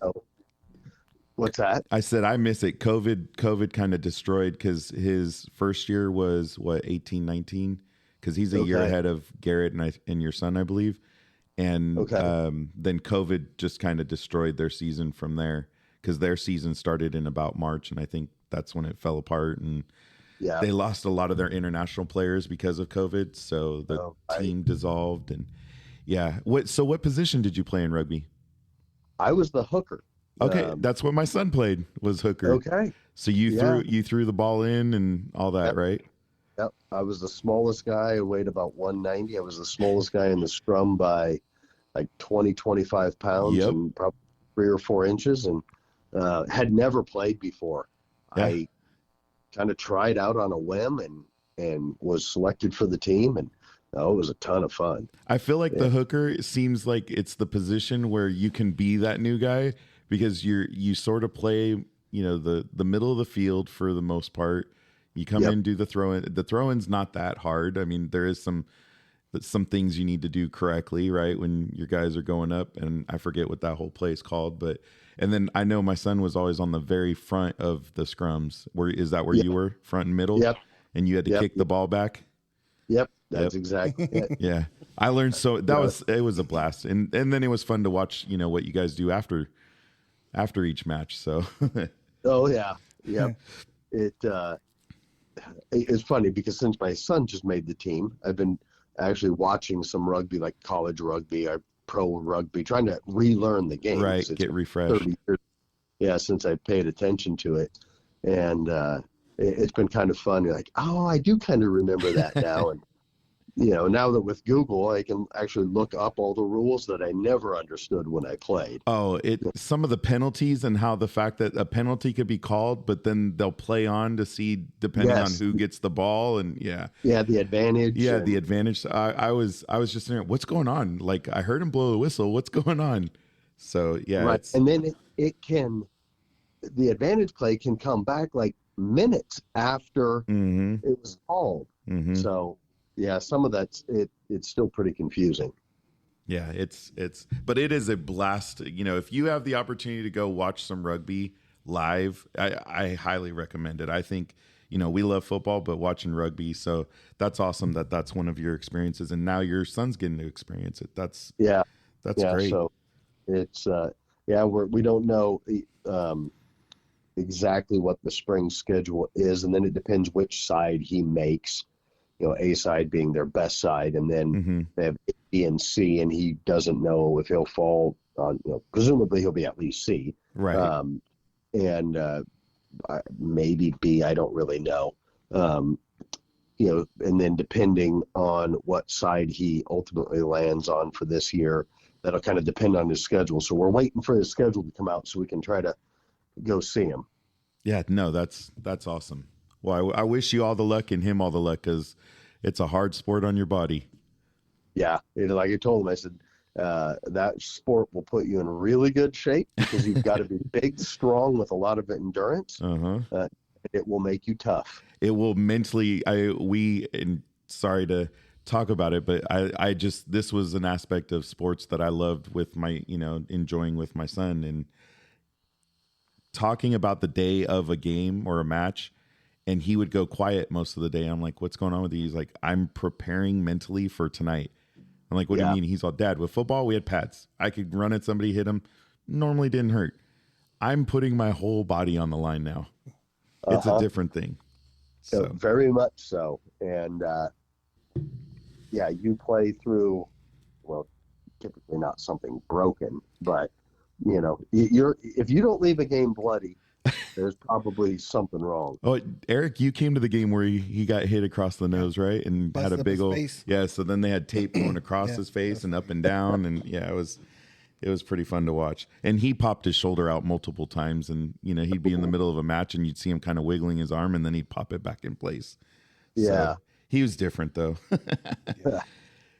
What's that? I said I miss it. COVID kind of destroyed because his first year was 18, 19, because he's a year ahead of Garrett and your son, I believe. And then COVID just kind of destroyed their season from there, because their season started in about March, and I think that's when it fell apart. And Yeah. They lost a lot of their international players because of COVID, so the team dissolved. And yeah, what position did you play in rugby? I was the hooker. Okay, that's what my son played, was hooker. Okay. So you threw the ball in and all that, Yep. right? Yep. I was the smallest guy. I weighed about 190. I was the smallest guy in the scrum by like 20, 25 pounds and probably 3 or 4 inches, and had never played before. Yeah. I kind of tried out on a whim and was selected for the team, and it was a ton of fun. I feel like the hooker seems like it's the position where you can be that new guy, because you sort of play, the middle of the field for the most part. You come in, do the throw-in. The throw-in's not that hard. I mean, there is some things you need to do correctly, right, when your guys are going up, and I forget what that whole play is called, and then I know my son was always on the very front of the scrums. Is that where you were, front and middle? Yep. And you had to kick the ball back? Yep, that's exactly it. Yeah. I learned it was a blast. And then it was fun to watch, what you guys do after each match. So Oh yeah. Yep. It's funny because since my son just made the team, I've been actually watching some rugby, like college rugby or pro rugby, trying to relearn the game. Right, get refreshed. 30 years, since I paid attention to it. And it's been kind of fun. You're like, oh, I do kind of remember that now. And, now that with Google, I can actually look up all the rules that I never understood when I played. Oh, some of the penalties and how the fact that a penalty could be called, but then they'll play on to see depending on who gets the ball. And the advantage. Yeah, the advantage. I was just in there, what's going on? Like, I heard him blow the whistle. What's going on? So right. And then the advantage play can come back like minutes after it was called. Mm-hmm. So some of that's it's still pretty confusing. Yeah, but it is a blast. If you have the opportunity to go watch some rugby live, I highly recommend it. I think, we love football, but watching rugby, so that's awesome that's one of your experiences, and now your son's getting to experience it. That's great. So it's we don't know exactly what the spring schedule is, and then it depends which side he makes. A side being their best side, and then they have A, B, and C, and he doesn't know if he'll fall on, presumably he'll be at least C. Right. And maybe B, I don't really know. And then depending on what side he ultimately lands on for this year, that'll kind of depend on his schedule. So we're waiting for his schedule to come out so we can try to go see him. Yeah, no, that's awesome. Well, I wish you all the luck and him all the luck, because it's a hard sport on your body. Yeah, like I told him, I said, that sport will put you in really good shape because you've got to be big, strong, with a lot of endurance. It will make you tough. It will mentally. Sorry to talk about it, but this was an aspect of sports that I loved with my, enjoying with my son, and talking about the day of a game or a match. And he would go quiet most of the day. I'm like, what's going on with you? He's like, I'm preparing mentally for tonight. I'm like, what do you mean? He's all, Dad, with football, we had pads. I could run at somebody, hit him. Normally didn't hurt. I'm putting my whole body on the line now. It's a different thing. So. Very much so. And, you play through, well, typically not something broken, but, if you don't leave a game bloody, there's probably something wrong. Oh, Eric, you came to the game where he got hit across the nose, right? And busted had a big old face. Yeah. So then they had tape going across his face and up and down, and it was pretty fun to watch. And he popped his shoulder out multiple times, and he'd be in the middle of a match, and you'd see him kind of wiggling his arm, and then he'd pop it back in place. Yeah, so he was different though.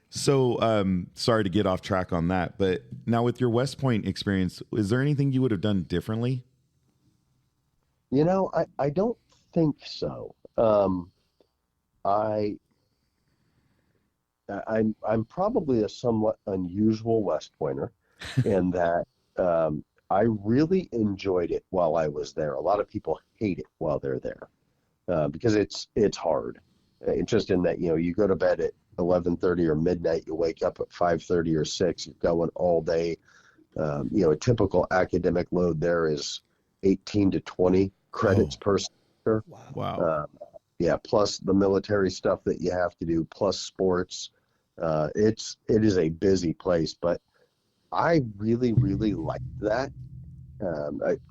So sorry to get off track on that, but now with your West Point experience, is there anything you would have done differently? I don't think so. I'm probably a somewhat unusual West Pointer in that I really enjoyed it while I was there. A lot of people hate it while they're there because it's hard. It's just in that, you go to bed at 11:30 or midnight, you wake up at 5:30 or 6, you're going all day. A typical academic load there is 18 to 20 credits per semester. Wow. yeah, plus the military stuff that you have to do, plus sports. It is a busy place, but I really, really liked that.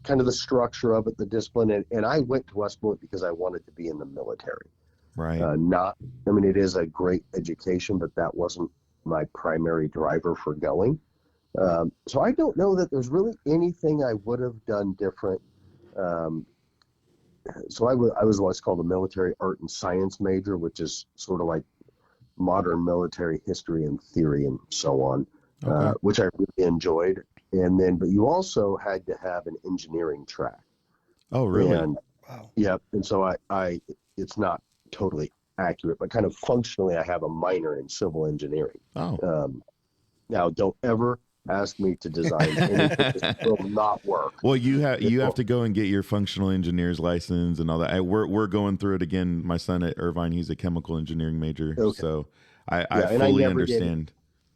Kind of the structure of it, the discipline. And I went to West Point because I wanted to be in the military. Right. I mean, it is a great education, but that wasn't my primary driver for going. So I don't know that there's really anything I would have done different. So I was what's called a military art and science major, which is sort of like modern military history and theory and so on, which I really enjoyed. And then, but you also had to have an engineering track. Oh, really? And, Wow. yeah. And so it's not totally accurate, but kind of functionally, I have a minor in civil engineering. Oh. Now, don't ever ask me to design anything that will not work. Well, you have to go and get your functional engineer's license and all that. We're going through it again. My son at Irvine, he's a chemical engineering major, so I fully understand.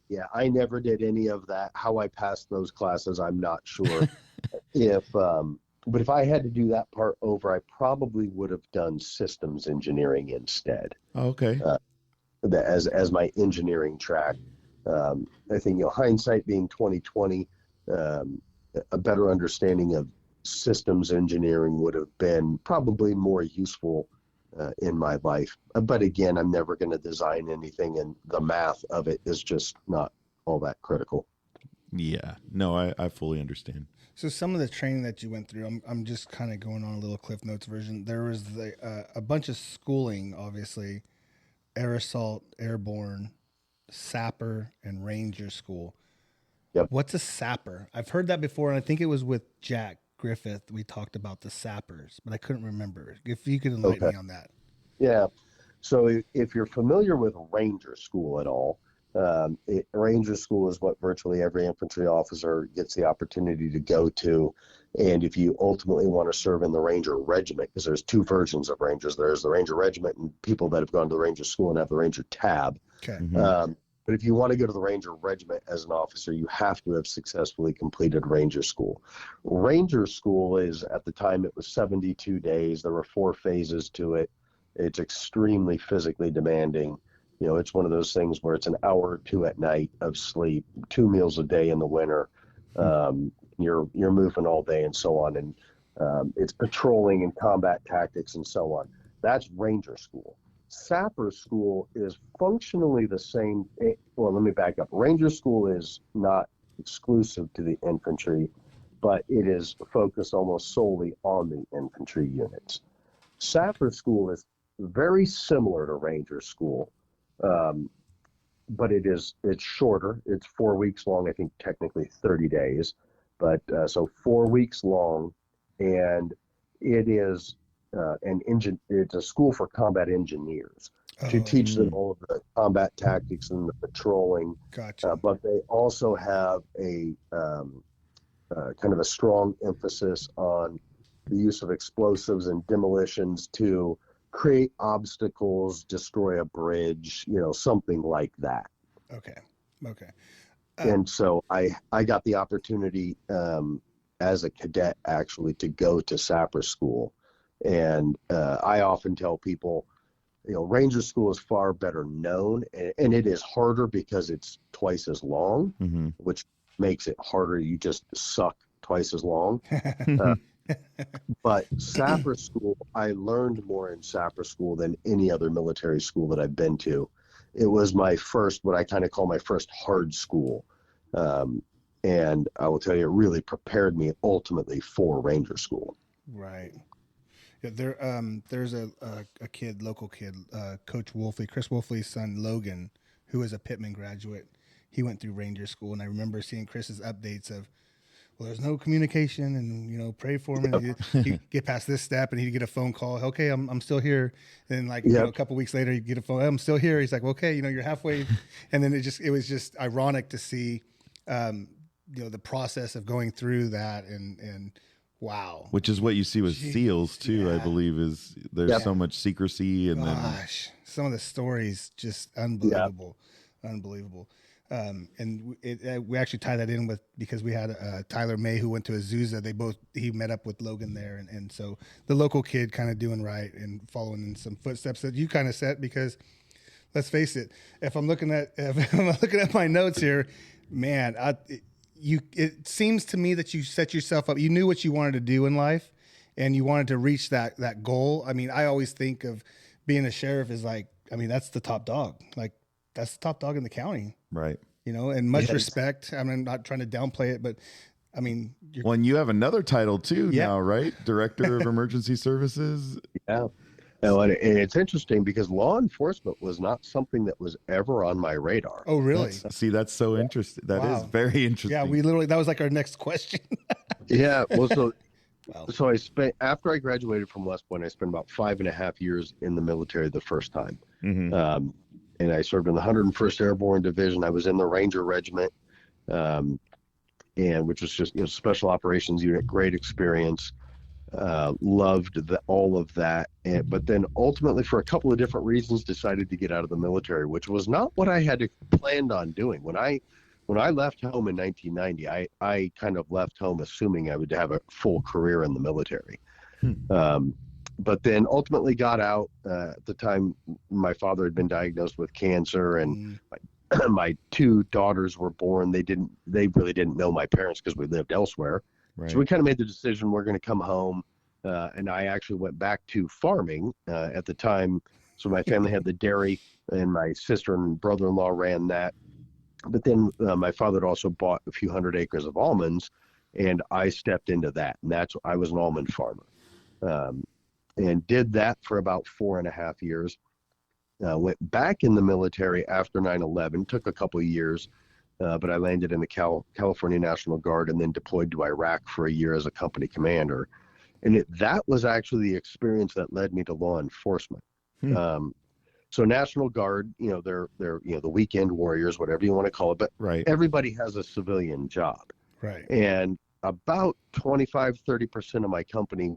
Yeah, I never did any of that. How I passed those classes, I'm not sure. But if I had to do that part over, I probably would have done systems engineering instead. Oh, okay. As my engineering track. I think, hindsight being 2020, a better understanding of systems engineering would have been probably more useful in my life. But again, I'm never going to design anything, and the math of it is just not all that critical. Yeah, no, I fully understand. So some of the training that you went through, I'm just kind of going on a little Cliff Notes version. There was a bunch of schooling, obviously, air assault, airborne, sapper, and ranger school. Yep. What's a sapper? I've heard that before, and I think it was with Jack Griffith. We talked about the sappers, but I couldn't remember. If you could enlighten me on that. Yeah. So if you're familiar with ranger school at all, ranger school is what virtually every infantry officer gets the opportunity to go to. And if you ultimately want to serve in the ranger regiment, because there's two versions of rangers, there's the ranger regiment and people that have gone to the ranger school and have the ranger tab. Okay. Mm-hmm. But if you want to go to the ranger regiment as an officer, you have to have successfully completed ranger school. Ranger school is, at the time, it was 72 days. There were 4 phases to it. It's extremely physically demanding. It's one of those things where it's an hour or 2 at night of sleep, 2 meals a day in the winter. You're moving all day and so on. And it's patrolling and combat tactics and so on. That's ranger school. Sapper school is functionally the same. Well, let me back up. Ranger school is not exclusive to the infantry, but it is focused almost solely on the infantry units. Sapper school is very similar to ranger school, but it's shorter. It's 4 weeks long. I think technically 30 days, but so 4 weeks long, and it is it's a school for combat engineers to teach them all of the combat tactics and the patrolling. Gotcha. But they also have a kind of a strong emphasis on the use of explosives and demolitions to create obstacles, destroy a bridge, something like that. Okay. And so I got the opportunity as a cadet actually to go to sapper school. And I often tell people, ranger school is far better known, and it is harder because it's twice as long, which makes it harder. You just suck twice as long. But sapper school, I learned more in sapper school than any other military school that I've been to. It was my first, what I kind of call my first hard school. And I will tell you, it really prepared me ultimately for ranger school. Right. Yeah, there's a kid, local kid, Coach Wolfley, Chris Wolfley's son, Logan, who is a Pittman graduate. He went through ranger school, and I remember seeing Chris's updates of, well, there's no communication, and pray for him. And he'd get past this step, and he'd get a phone call. Okay, I'm still here. And then a couple weeks later, he'd get a phone. I'm still here. He's like, okay, you're halfway. And then it was just ironic to see, the process of going through that and. Wow. Which is what you see with SEALs too, yeah. I believe there's so much secrecy and some of the stories just unbelievable. Unbelievable. And we actually tie that in with, because we had Tyler May who went to Azusa. He met up with Logan there, and so the local kid kind of doing right and following in some footsteps that you kind of set. Because let's face it, if I'm looking at my notes here, man, it seems to me that you set yourself up. You knew what you wanted to do in life, and you wanted to reach that goal. I mean, I always think of being a sheriff as like, I mean, that's the top dog. Like, that's the top dog in the county. Right. You know, and much respect. I mean, I'm not trying to downplay it, but I mean, well, and you have another title too now, right? Director of Emergency Services. Yeah. And it's interesting because law enforcement was not something that was ever on my radar. Oh, really? That's so interesting. That is very interesting. Yeah, that was like our next question. Yeah. Well, so I spent, after I graduated from West Point, I spent about 5.5 years in the military the first time. Mm-hmm. And I served in the 101st Airborne Division. I was in the Ranger Regiment, and which was just, special operations unit, great experience. Loved all of that. But then ultimately, for a couple of different reasons, decided to get out of the military, which was not what I had planned on doing. When I left home in 1990, I kind of left home assuming I would have a full career in the military. But then ultimately got out. At the time, my father had been diagnosed with cancer, and my two daughters were born. They really didn't know my parents because we lived elsewhere. Right. So we kind of made the decision we're going to come home. And I actually went back to farming at the time. So my family had the dairy, and my sister and brother-in-law ran that. But then my father had also bought a few hundred acres of almonds, and I stepped into that. And I was an almond farmer. And did that for about 4.5 years. Went back in the military after 9/11, took a couple of years, but I landed in the California National Guard and then deployed to Iraq for a year as a company commander. And that was actually the experience that led me to law enforcement. So National Guard, they're the weekend warriors, whatever you want to call it, but everybody has a civilian job. Right. And about 25-30% of my company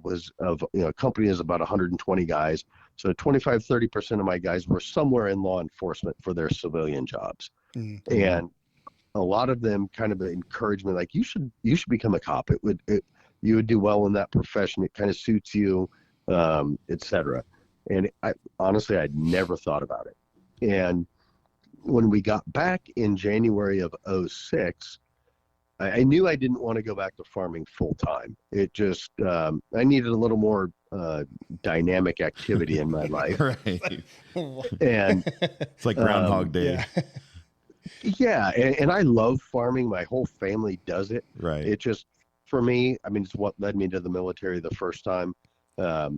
company is about 120 guys. So 25-30% of my guys were somewhere in law enforcement for their civilian jobs. Mm-hmm. And a lot of them kind of encouraged me, like, you should become a cop. You would do well in that profession. It kind of suits you, etc. And honestly, I'd never thought about it. And when we got back in January of 2006, I knew I didn't want to go back to farming full time. It just, I needed a little more dynamic activity in my life. Right. And it's like Groundhog Day. Yeah. And I love farming. My whole family does it. Right. It just, for me, I mean, it's what led me to the military the first time. I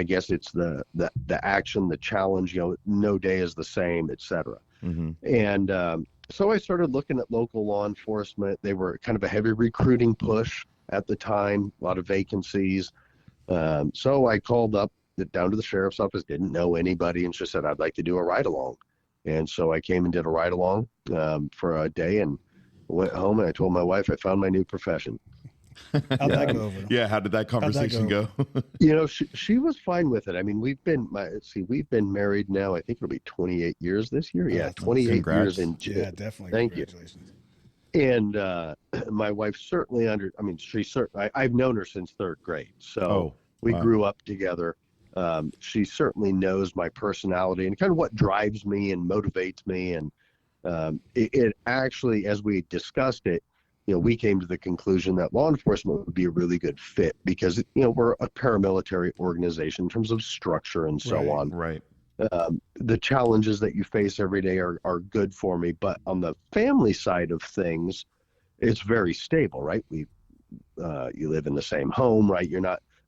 guess it's the action, the challenge, no day is the same, et cetera. Mm-hmm. And, so I started looking at local law enforcement. They were kind of a heavy recruiting push at the time, a lot of vacancies. So I called up down to the sheriff's office, didn't know anybody, and she said, I'd like to do a ride-along. And so I came and did a ride-along for a day and went home, and I told my wife I found my new profession. How'd that go over? Yeah, how did that conversation go? She was fine with it. I mean, we've been married now. I think it'll be 28 years this year. Yeah, 28 years in June. Yeah, definitely. Thank you. And my wife certainly I've known her since 3rd grade, so we grew up together. She certainly knows my personality and kind of what drives me and motivates me. And it actually, as we discussed it, we came to the conclusion that law enforcement would be a really good fit because, we're a paramilitary organization in terms of structure and so on. Right. The challenges that you face every day are good for me. But on the family side of things, it's very stable, right? You live in the same home, right? You're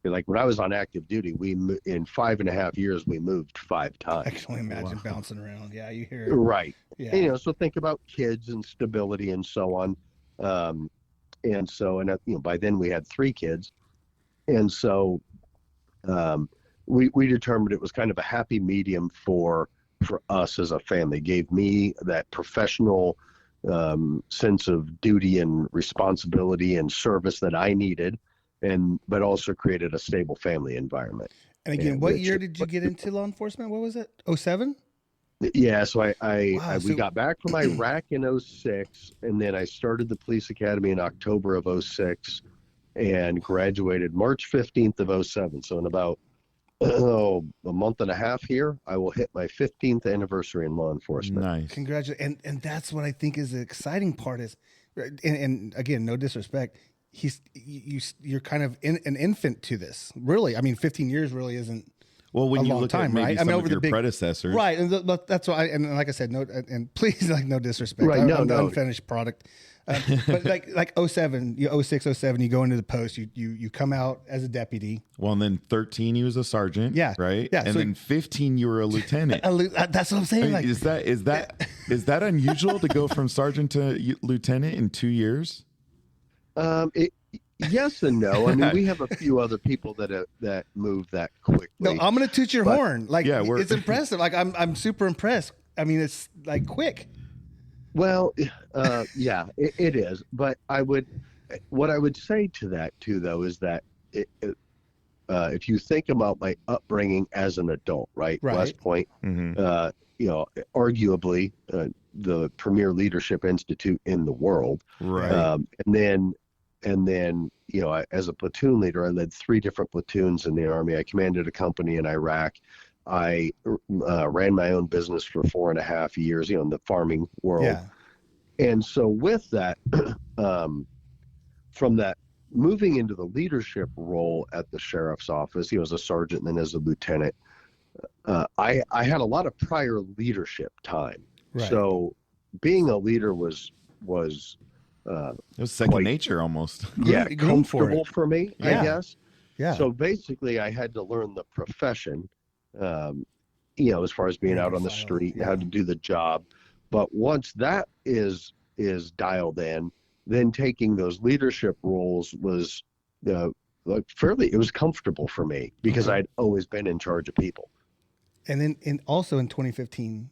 like when I was on active duty, in 5.5 years, we moved 5 times. I can only imagine bouncing around. Yeah, you hear it. Right. Yeah. And, so think about kids and stability and so on. By then we had 3 kids. And so, we determined it was kind of a happy medium for us as a family. Gave me that professional, sense of duty and responsibility and service that I needed, but also created a stable family environment. And again, what year did you get into law enforcement? What was it? 07? Yeah, so we Wow, got back from Iraq in '06, and then I started the police academy in October of '06 and graduated March 15th of '07. So in about a month and a half here, I will hit my 15th anniversary in law enforcement. Nice. Congratulations. And that's what I think is the exciting part is, and again, no disrespect, you're kind of an infant to this. Really, I mean, 15 years really isn't. Well, when a you long look time, at maybe right? some I mean, of over your the big predecessors, right? And that's why. And like I said, no, and please, like, no disrespect. Right, I'm no. unfinished product. But like '07, 06, '07, you go into the post, you come out as a deputy. Well, and then 13, you was a sergeant. Yeah. Right. Yeah, And so- then 15, you were a lieutenant. That's what I'm saying. I mean, Like, is that unusual to go from sergeant to lieutenant in 2 years? Yes and no. I mean, we have a few other people that move that quickly. no, I'm gonna toot your horn. Like, Yeah, it's impressive. Like, I'm super impressed. I mean, it's like quick. Well, yeah, it is. But what I would say to that too, though, is that if you think about my upbringing as an adult, right? West Point, arguably the premier leadership institute in the world, Right. And then, as a platoon leader, I led 3 different platoons in the Army. I commanded a company in Iraq. I ran my own business for 4.5 years, in the farming world. Yeah. And so with that, from that, moving into the leadership role at the sheriff's office, as a sergeant and then as a lieutenant, I had a lot of prior leadership time. Right. So being a leader was It was second nature almost. comfortable for me, Yeah. I guess. Yeah. So basically, I had to learn the profession, as far as being out on the street and how to do the job. But once that is dialed in, then taking those leadership roles was it was comfortable for me because I'd always been in charge of people. And then also in 2015,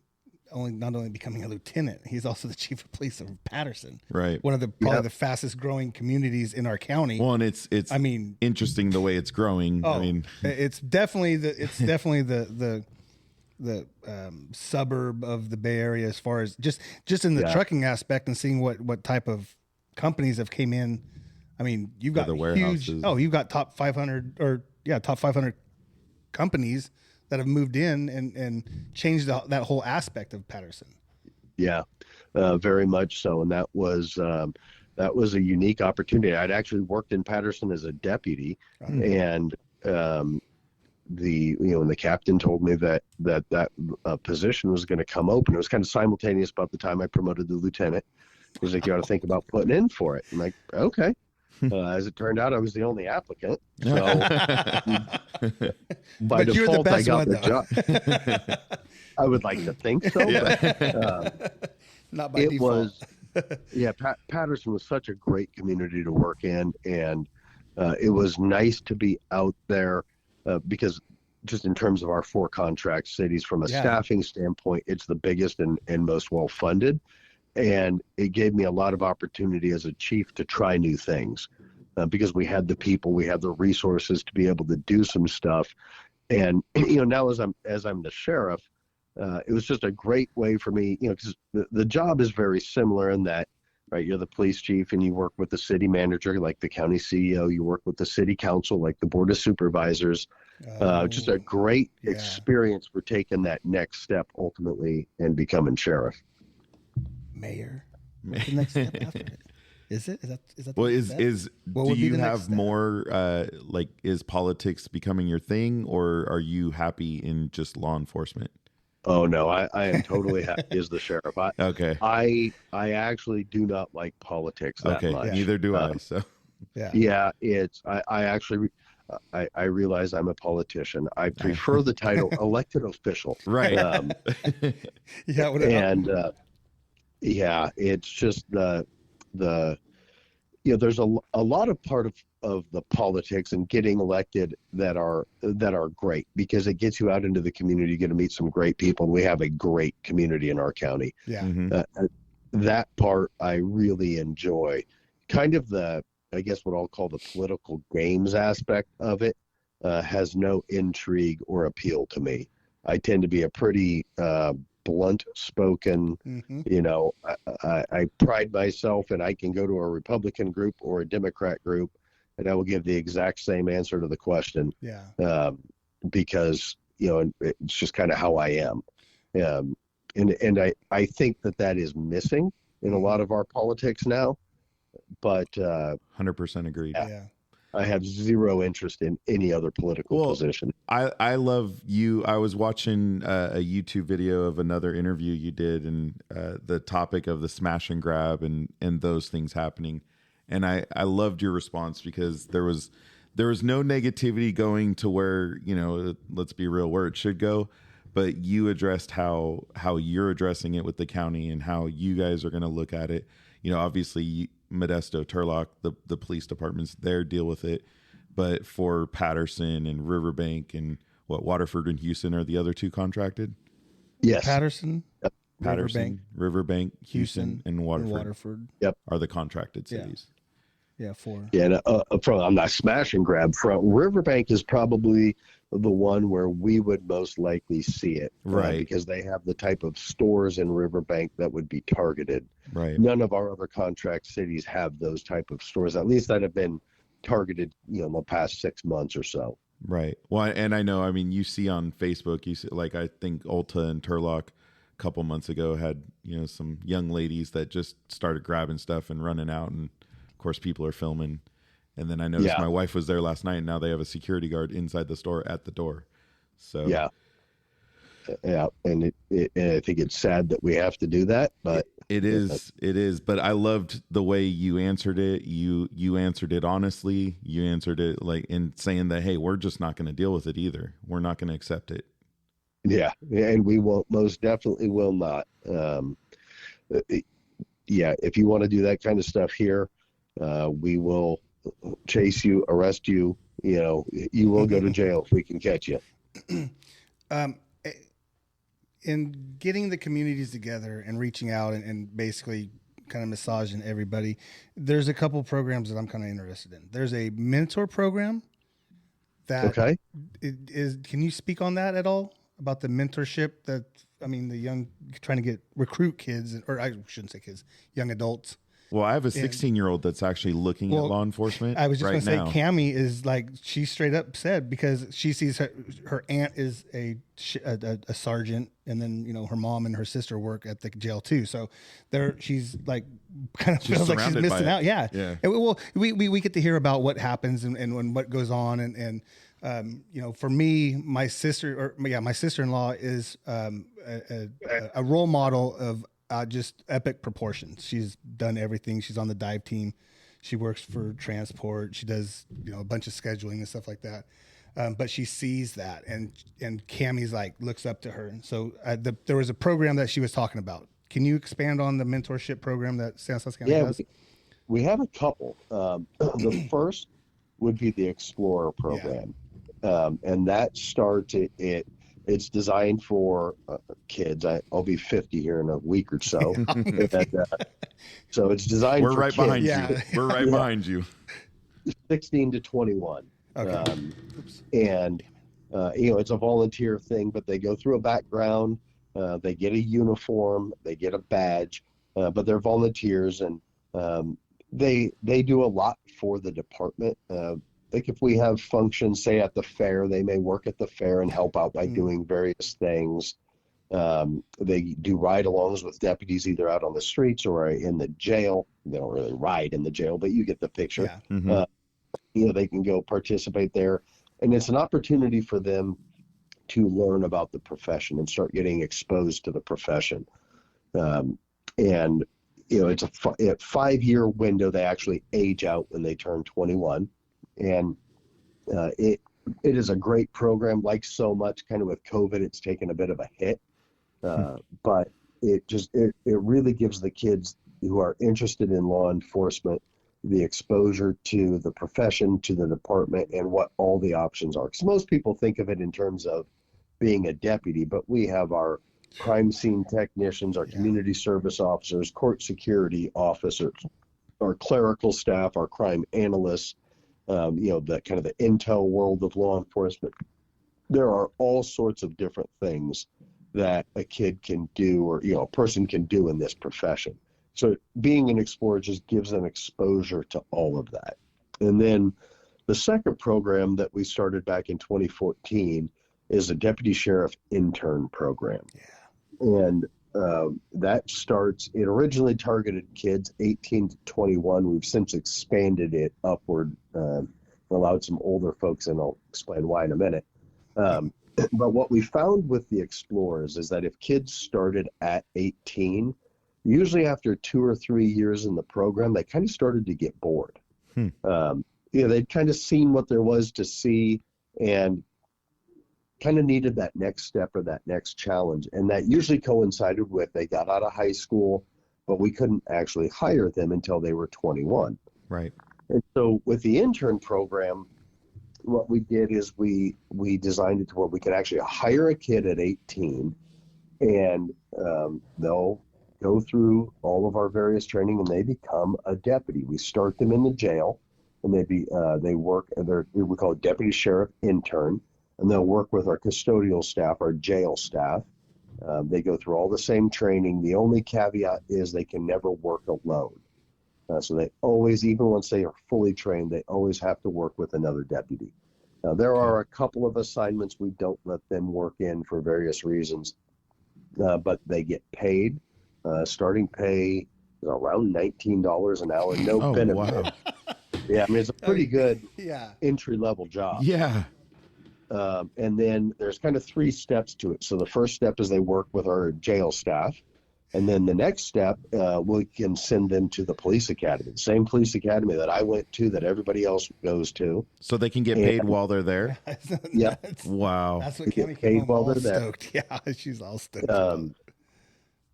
not only becoming a lieutenant, he's also the chief of police of Patterson. Right. One of probably the fastest growing communities in our county. Well, and it's I mean, interesting the way it's growing. Oh, I mean, it's definitely the suburb of the Bay Area as far as just in the trucking aspect and seeing what type of companies have came in. I mean, you've got the warehouses. you've got top 500 companies that have moved in and changed that whole aspect of Patterson. Yeah, very much so. And that was a unique opportunity. I'd actually worked in Patterson as a deputy, and when the captain told me that position was going to come open, it was kind of simultaneous about the time I promoted to lieutenant. He was like, "You ought to think about putting in for it." I'm like, "Okay." As it turned out, I was the only applicant. So by But you're the default, I best got one, the job. I would like to think so. But, not by default. Patterson was such a great community to work in, and it was nice to be out there because just in terms of our 4 contract cities, from a staffing standpoint, it's the biggest and most well-funded. And it gave me a lot of opportunity as a chief to try new things because we had the people, we had the resources to be able to do some stuff. And, now as I'm the sheriff, it was just a great way for me, because the job is very similar in that, right, you're the police chief and you work with the city manager, like the county CEO, you work with the city council, like the board of supervisors. Just a great experience for taking that next step ultimately and becoming sheriff. Mayor. What's the next step after it? Is it? Is that? Well, What do would be you the next have step? more is politics becoming your thing, or are you happy in just law enforcement? Oh no, I am totally happy as the sheriff. I actually do not like politics that much. Neither do I. So it's I actually I realize I'm a politician. I prefer the title elected official. Right. It's just there's a lot of part of the politics and getting elected that are great because it gets you out into the community. You get to meet some great people. We have a great community in our county. Yeah. That part I really enjoy. Kind of I guess what I'll call the political games aspect of it has no intrigue or appeal to me. I tend to be a pretty blunt spoken. You know, I pride myself, and I can go to a Republican group or a Democrat group, and I will give the exact same answer to the question. Yeah. Because, you know, it's just kind of how I am. And I think that is missing in a lot of our politics now. But 100% agreed. Yeah. I have zero interest in any other political position. I love you. I was watching a YouTube video of another interview you did, and the topic of the smash and grab and those things happening. And I loved your response, because there was no negativity going to where, you know, let's be real, where it should go. But you addressed how you're addressing it with the county and how you guys are going to look at it. You know, obviously Modesto, Turlock, the police departments there deal with it. But for Patterson and Riverbank and Waterford and Houston are the other two contracted? Yes. Patterson, Yep. Patterson, Riverbank, Houston, and Waterford. Yep. Are the contracted cities. Yeah, 4. Yeah, and I'm not smash and grab front. Riverbank is probably the one where we would most likely see it, right? Because they have the type of stores in Riverbank that would be targeted. Right. None of our other contract cities have those type of stores, at least that have been targeted, you know, in the past 6 months or so. Right. Well, and I know, I mean, you see on Facebook, you see, like, I think Ulta and Turlock a couple months ago had, you know, some young ladies that just started grabbing stuff and running out, and of course people are filming. And then I noticed my wife was there last night, and now they have a security guard inside the store at the door. So yeah, and I think it's sad that we have to do that, but it is. But I loved the way you answered it. You answered it honestly. You answered it like in saying that, hey, we're just not going to deal with it either. We're not going to accept it. Yeah, and we won't. Most definitely will not. Yeah, if you want to do that kind of stuff here, we will chase you, arrest you. You know, you will go to jail if we can catch you. In getting the communities together and reaching out and basically kind of massaging everybody, there's a couple programs that I'm kind of interested in. There's a mentor program that can you speak on that at all, about the mentorship that, I mean, the young, trying to recruit kids, or I shouldn't say kids, young adults. Well, I have a 16-year-old that's actually looking at law enforcement. I was just right going to say, Cammie is like, she straight up said, because she sees her aunt is a sergeant, and then, you know, her mom and her sister work at the jail too. So she's like, kind of feels like she's missing out. Yeah. And we get to hear about what happens and what goes on. And you know, for me, my sister-in-law is a role model of just epic proportions. She's done everything. She's on the dive team. She works for transport. She does, you know, a bunch of scheduling and stuff like that. But she sees that, and Cammie's like, looks up to her. So there was a program that she was talking about. Can you expand on the mentorship program that Stanislaus County does? We have a couple. The first would be the Explorer program. And that starts it's designed for kids. I'll be 50 here in a week or so. So it's designed for kids. Behind you. We're right behind you. 16 to 21. Okay. And, you know, it's a volunteer thing, but they go through a background. They get a uniform. They get a badge. But they're volunteers, and they do a lot for the department. Like if we have functions, say at the fair, they may work at the fair and help out by doing various things. They do ride-alongs with deputies, either out on the streets or in the jail. They don't really ride in the jail, but you get the picture. Yeah. Mm-hmm. You know, they can go participate there, and it's an opportunity for them to learn about the profession and start getting exposed to the profession. And you know, it's a 5-year window. They actually age out when they turn 21. And it is a great program. Like so much, kind of with COVID, it's taken a bit of a hit, but it really gives the kids who are interested in law enforcement the exposure to the profession, to the department, and what all the options are. Because most people think of it in terms of being a deputy, but we have our crime scene technicians, our community service officers, court security officers, our clerical staff, our crime analysts. You know, the kind of the intel world of law enforcement. There are all sorts of different things that a kid can do, or a person can do in this profession. So being an explorer just gives them exposure to all of that. And then the second program that we started back in 2014 is a deputy sheriff intern program. And that starts, it originally targeted kids 18 to 21. We've since expanded it upward, allowed some older folks, and I'll explain why in a minute. But what we found with the explorers is that if kids started at 18, usually after 2 or 3 years in the program, they kind of started to get bored. They'd kind of seen what there was to see and kind of needed that next step or that next challenge. And that usually coincided with they got out of high school, but we couldn't actually hire them until they were 21. Right. And so with the intern program, what we did is we designed it to where we could actually hire a kid at 18, and they'll go through all of our various training and they become a deputy. We start them in the jail, and they work, we call it deputy sheriff intern, and they'll work with our custodial staff, our jail staff. They go through all the same training. The only caveat is they can never work alone. So they always, even once they are fully trained, they always have to work with another deputy. Now, there are a couple of assignments we don't let them work in for various reasons, but they get paid. Starting pay is around $19 an hour, no benefit. Wow. Yeah, I mean, it's a pretty good entry-level job. Yeah. And then there's kind of 3 steps to it. So the first step is they work with our jail staff. And then the next step, we can send them to the police academy, the same police academy that I went to, that everybody else goes to. So they can get paid while they're there? Yeah. Wow. That's what Kimmy came home all stoked. Yeah, she's all stoked.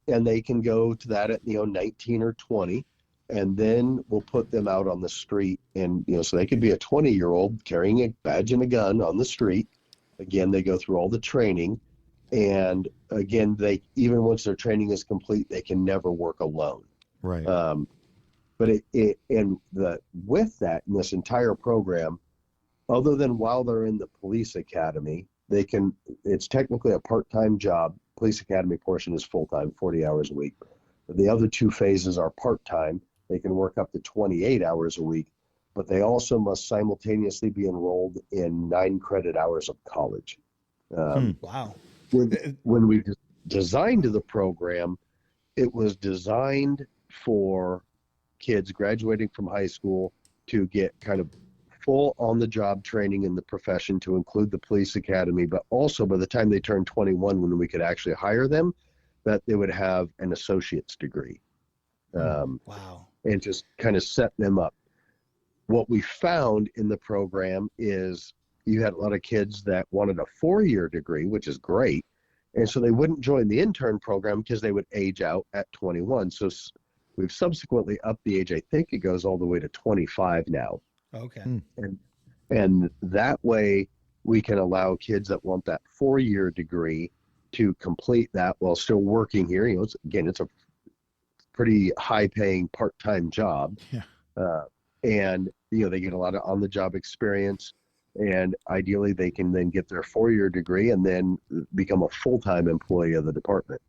And they can go to that at 19 or 20, and then we'll put them out on the street. And so they could be a 20-year-old carrying a badge and a gun on the street. Again, they go through all the training. And again, even once their training is complete, they can never work alone. Right. But with that, in this entire program, other than while they're in the police academy, it's technically a part-time job. Police academy portion is full-time, 40 hours a week. But the other 2 phases are part-time. They can work up to 28 hours a week, but they also must simultaneously be enrolled in 9 credit hours of college. Wow. When we designed the program, it was designed for kids graduating from high school to get kind of full on-the-job training in the profession, to include the police academy, but also by the time they turned 21, when we could actually hire them, that they would have an associate's degree. Wow. And just kind of set them up. What we found in the program is you had a lot of kids that wanted a 4-year degree, which is great. And so they wouldn't join the intern program because they would age out at 21. So we've subsequently upped the age. I think it goes all the way to 25 now. Okay. And that way we can allow kids that want that 4-year degree to complete that while still working here. It's a pretty high-paying part-time job. Yeah. And they get a lot of on-the-job experience. And ideally, they can then get their 4-year degree and then become a full-time employee of the department.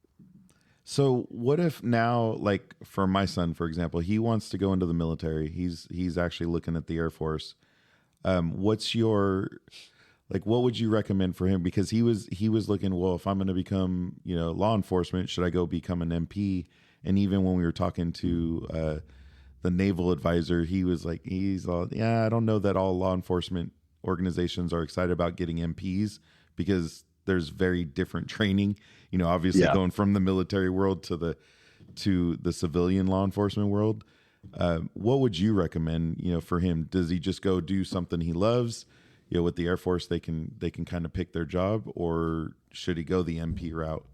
So what if now, like for my son, for example, he wants to go into the military. He's actually looking at the Air Force. What would you recommend for him? Because he was looking, well, if I'm going to become, law enforcement, should I go become an MP? And even when we were talking to the naval advisor, he's all, I don't know that all law enforcement organizations are excited about getting MPs, because there's very different training, obviously going from the military world to the civilian law enforcement world. What would you recommend, for him? Does he just go do something he loves? With the Air Force, they can kind of pick their job, or should he go the MP route?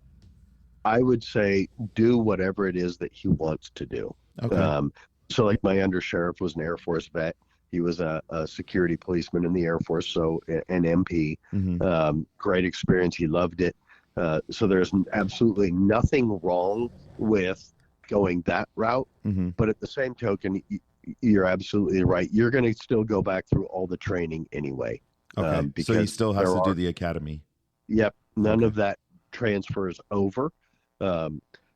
I would say do whatever it is that he wants to do. Okay. So like my undersheriff was an Air Force vet. He was a security policeman in the Air Force, so an MP. Mm-hmm. Great experience. He loved it. So there's absolutely nothing wrong with going that route. Mm-hmm. But at the same token, you're absolutely right. You're going to still go back through all the training anyway. Okay. So he still has to do the academy. Yep. None of that transfers over.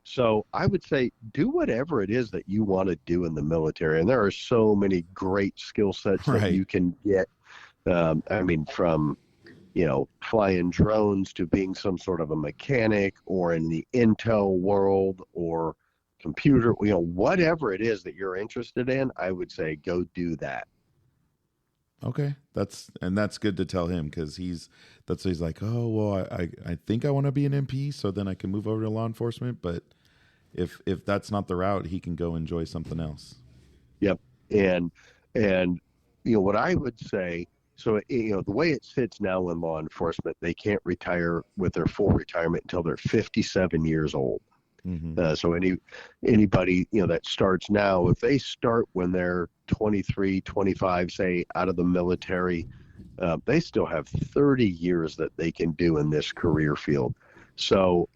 So I would say do whatever it is that you want to do in the military. And there are so many great skill sets that you can get. I mean, from, flying drones to being some sort of a mechanic, or in the intel world, or computer, whatever it is that you're interested in, I would say go do that. Okay. That's good to tell him, because he's like, oh, well, I think I want to be an MP, so then I can move over to law enforcement. But if that's not the route, he can go enjoy something else. Yep. And what I would say, so, the way it sits now in law enforcement, they can't retire with their full retirement until they're 57 years old. Mm-hmm. So anybody, that starts now, if they start when they're 23, 25, say, out of the military, they still have 30 years that they can do in this career field. So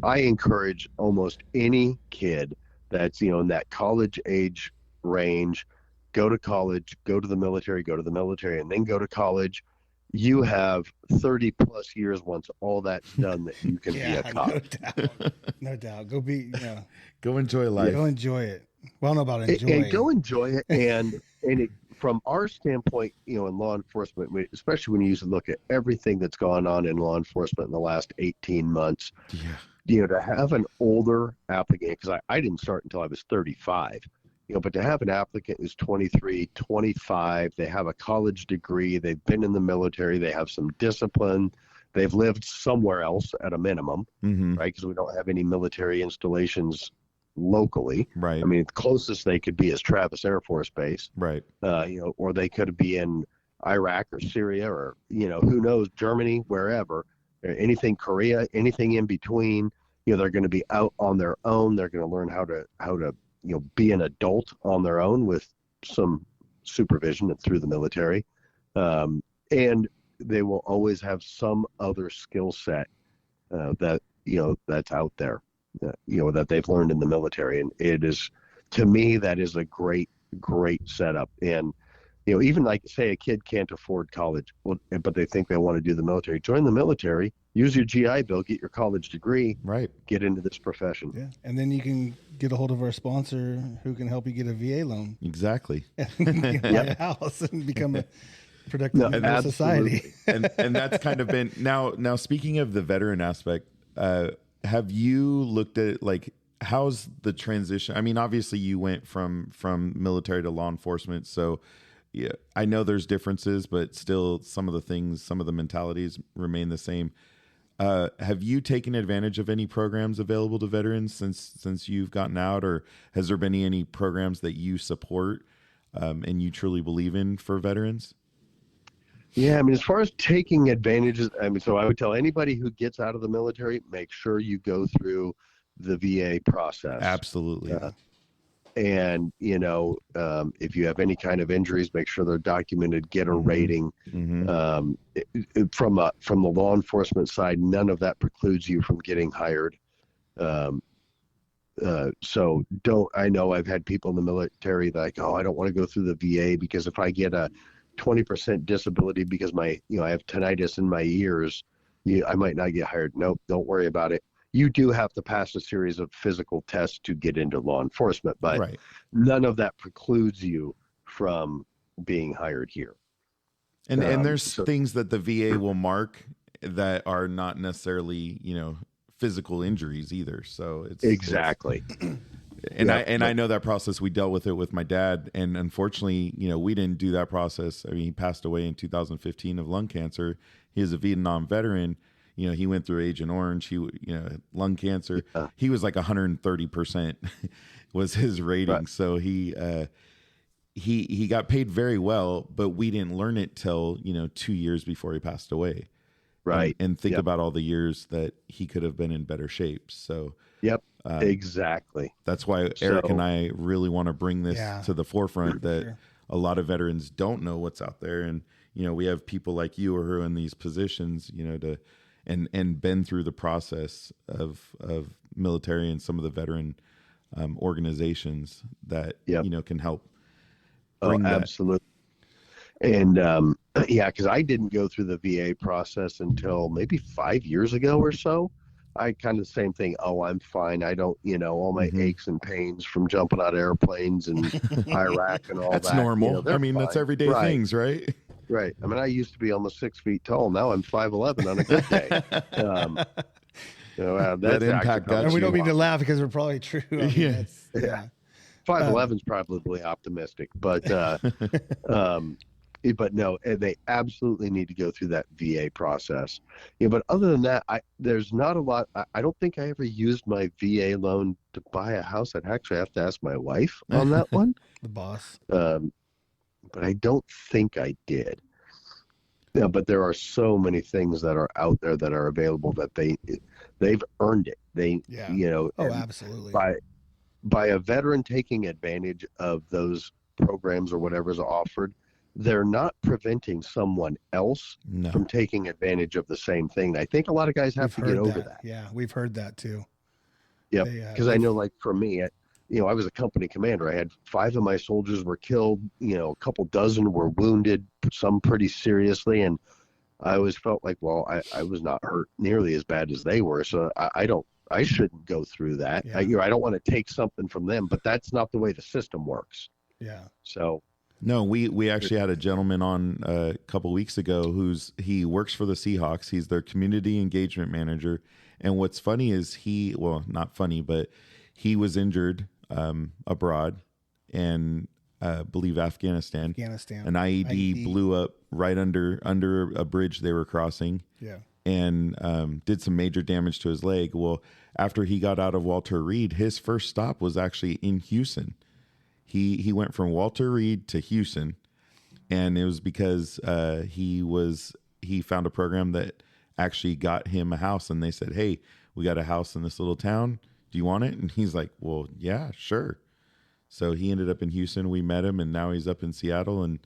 I encourage almost any kid that's, in that college age range, go to college, go to the military, and then go to college. You have 30 plus years once all that's done that you can be a cop. No doubt. Go enjoy life. Go enjoy it. Well, I don't know about enjoy. And go enjoy it. And from our standpoint, in law enforcement, especially when you look at everything that's gone on in law enforcement in the last 18 months, to have an older applicant, because I didn't start until I was 35. But to have an applicant who's 23, 25, they have a college degree, they've been in the military, they have some discipline, they've lived somewhere else at a minimum, mm-hmm. right? Because we don't have any military installations locally. Right. I mean, the closest they could be is Travis Air Force Base. Right. Or they could be in Iraq or Syria, or, who knows, Germany, wherever, anything, Korea, anything in between. They're going to be out on their own. They're going to learn how to be an adult on their own with some supervision and through the military. And they will always have some other skill set that's out there, that they've learned in the military. And it is, to me, that is a great, great setup. And, even like, say, a kid can't afford college, but they think they want to do the military. Join the military, use your GI Bill, get your college degree, right? Get into this profession. Yeah, and then you can get a hold of our sponsor who can help you get a VA loan. Exactly. And buy a house and become a productive member of society. and that's kind of been now. Speaking of the veteran aspect, have you looked at how's the transition? I mean, obviously you went from military to law enforcement, so. Yeah, I know there's differences, but still some of the mentalities remain the same. Have you taken advantage of any programs available to veterans since you've gotten out, or has there been any programs that you support and you truly believe in for veterans? Yeah, I mean, as far as taking advantages, so I would tell anybody who gets out of the military, make sure you go through the VA process. Absolutely. And, if you have any kind of injuries, make sure they're documented, get a rating. Mm-hmm. From the law enforcement side, none of that precludes you from getting hired. So I know I've had people in the military like, oh, I don't want to go through the VA because if I get a 20% disability because I have tinnitus in my ears, I might not get hired. Nope, don't worry about it. You do have to pass a series of physical tests to get into law enforcement, but none of that precludes you from being hired here. And there's things that the VA will mark that are not necessarily, physical injuries either. So it's exactly. I know that process. We dealt with it with my dad, and unfortunately, we didn't do that process. I mean, he passed away in 2015 of lung cancer. He is a Vietnam veteran. He went through Agent Orange. He, lung cancer. Yeah. He was like 130% was his rating. Right. So he got paid very well, but we didn't learn it till 2 years before he passed away. Right. And think about all the years that he could have been in better shape. So. Yep. Exactly. That's why Eric and I really want to bring this to the forefront that a lot of veterans don't know what's out there, and we have people like you who are in these positions, to. And been through the process of military and some of the veteran organizations that can help bring that. Absolutely. And because I didn't go through the VA process until maybe 5 years ago or so. I kind of the same thing. Oh, I'm fine. I don't, all my Mhm. aches and pains from jumping out of airplanes and Iraq and all That's that. normal. I They're mean, that's fine. everyday Right, things, right? right. I mean, I used to be almost 6 feet tall. Now I'm 5'11" on a good day. Um, That that's actually impact got And probably we don't you. mean to laugh because we're probably true. I mean, Yeah. that's, yeah. 5'11" is probably optimistic, but but no, they absolutely need to go through that VA process. But other than that, there's not a lot. I don't think I ever used my VA loan to buy a house. I'd actually have to ask my wife on that one. The boss. But I don't think I did. Yeah, but there are so many things that are out there that are available that they've earned it. Yeah. Oh, and absolutely. by a veteran taking advantage of those programs or whatever's offered, they're not preventing someone else No. from taking advantage of the same thing. I think a lot of guys have to get over that. Yeah, we've heard that too. Yep. Because I know, like for me, I was a company commander. I had 5 of my soldiers were killed. A couple dozen were wounded, some pretty seriously, and I always felt like, well, I was not hurt nearly as bad as they were, so I shouldn't go through that. Yeah. I don't want to take something from them, but that's not the way the system works. Yeah. So. No, we actually had a gentleman on a couple weeks ago he works for the Seahawks. He's their community engagement manager. And what's funny is not funny, but he was injured abroad in, believe Afghanistan. An IED blew up right under a bridge they were crossing. Yeah. And did some major damage to his leg. Well, after he got out of Walter Reed, his first stop was actually in Houston. He went from Walter Reed to Houston, and it was because he found a program that actually got him a house, and they said, "Hey, we got a house in this little town. Do you want it?" And he's like, "Well, yeah, sure." So he ended up in Houston. We met him, and now he's up in Seattle, and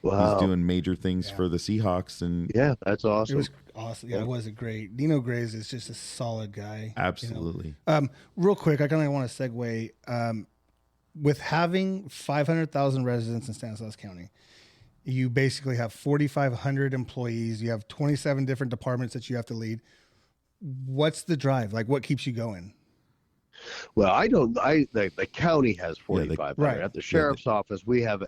he's doing major things for the Seahawks. And yeah, that's awesome. It was awesome. Yeah, it was a great. Dino Grays is just a solid guy. Absolutely. Real quick, I kind of want to segue. With having 500,000 residents in Stanislaus County, you basically have 4,500 employees. You have 27 different departments that you have to lead. What's the drive? Like, what keeps you going? Well, the county has 4,500. right. At the sheriff's office, we have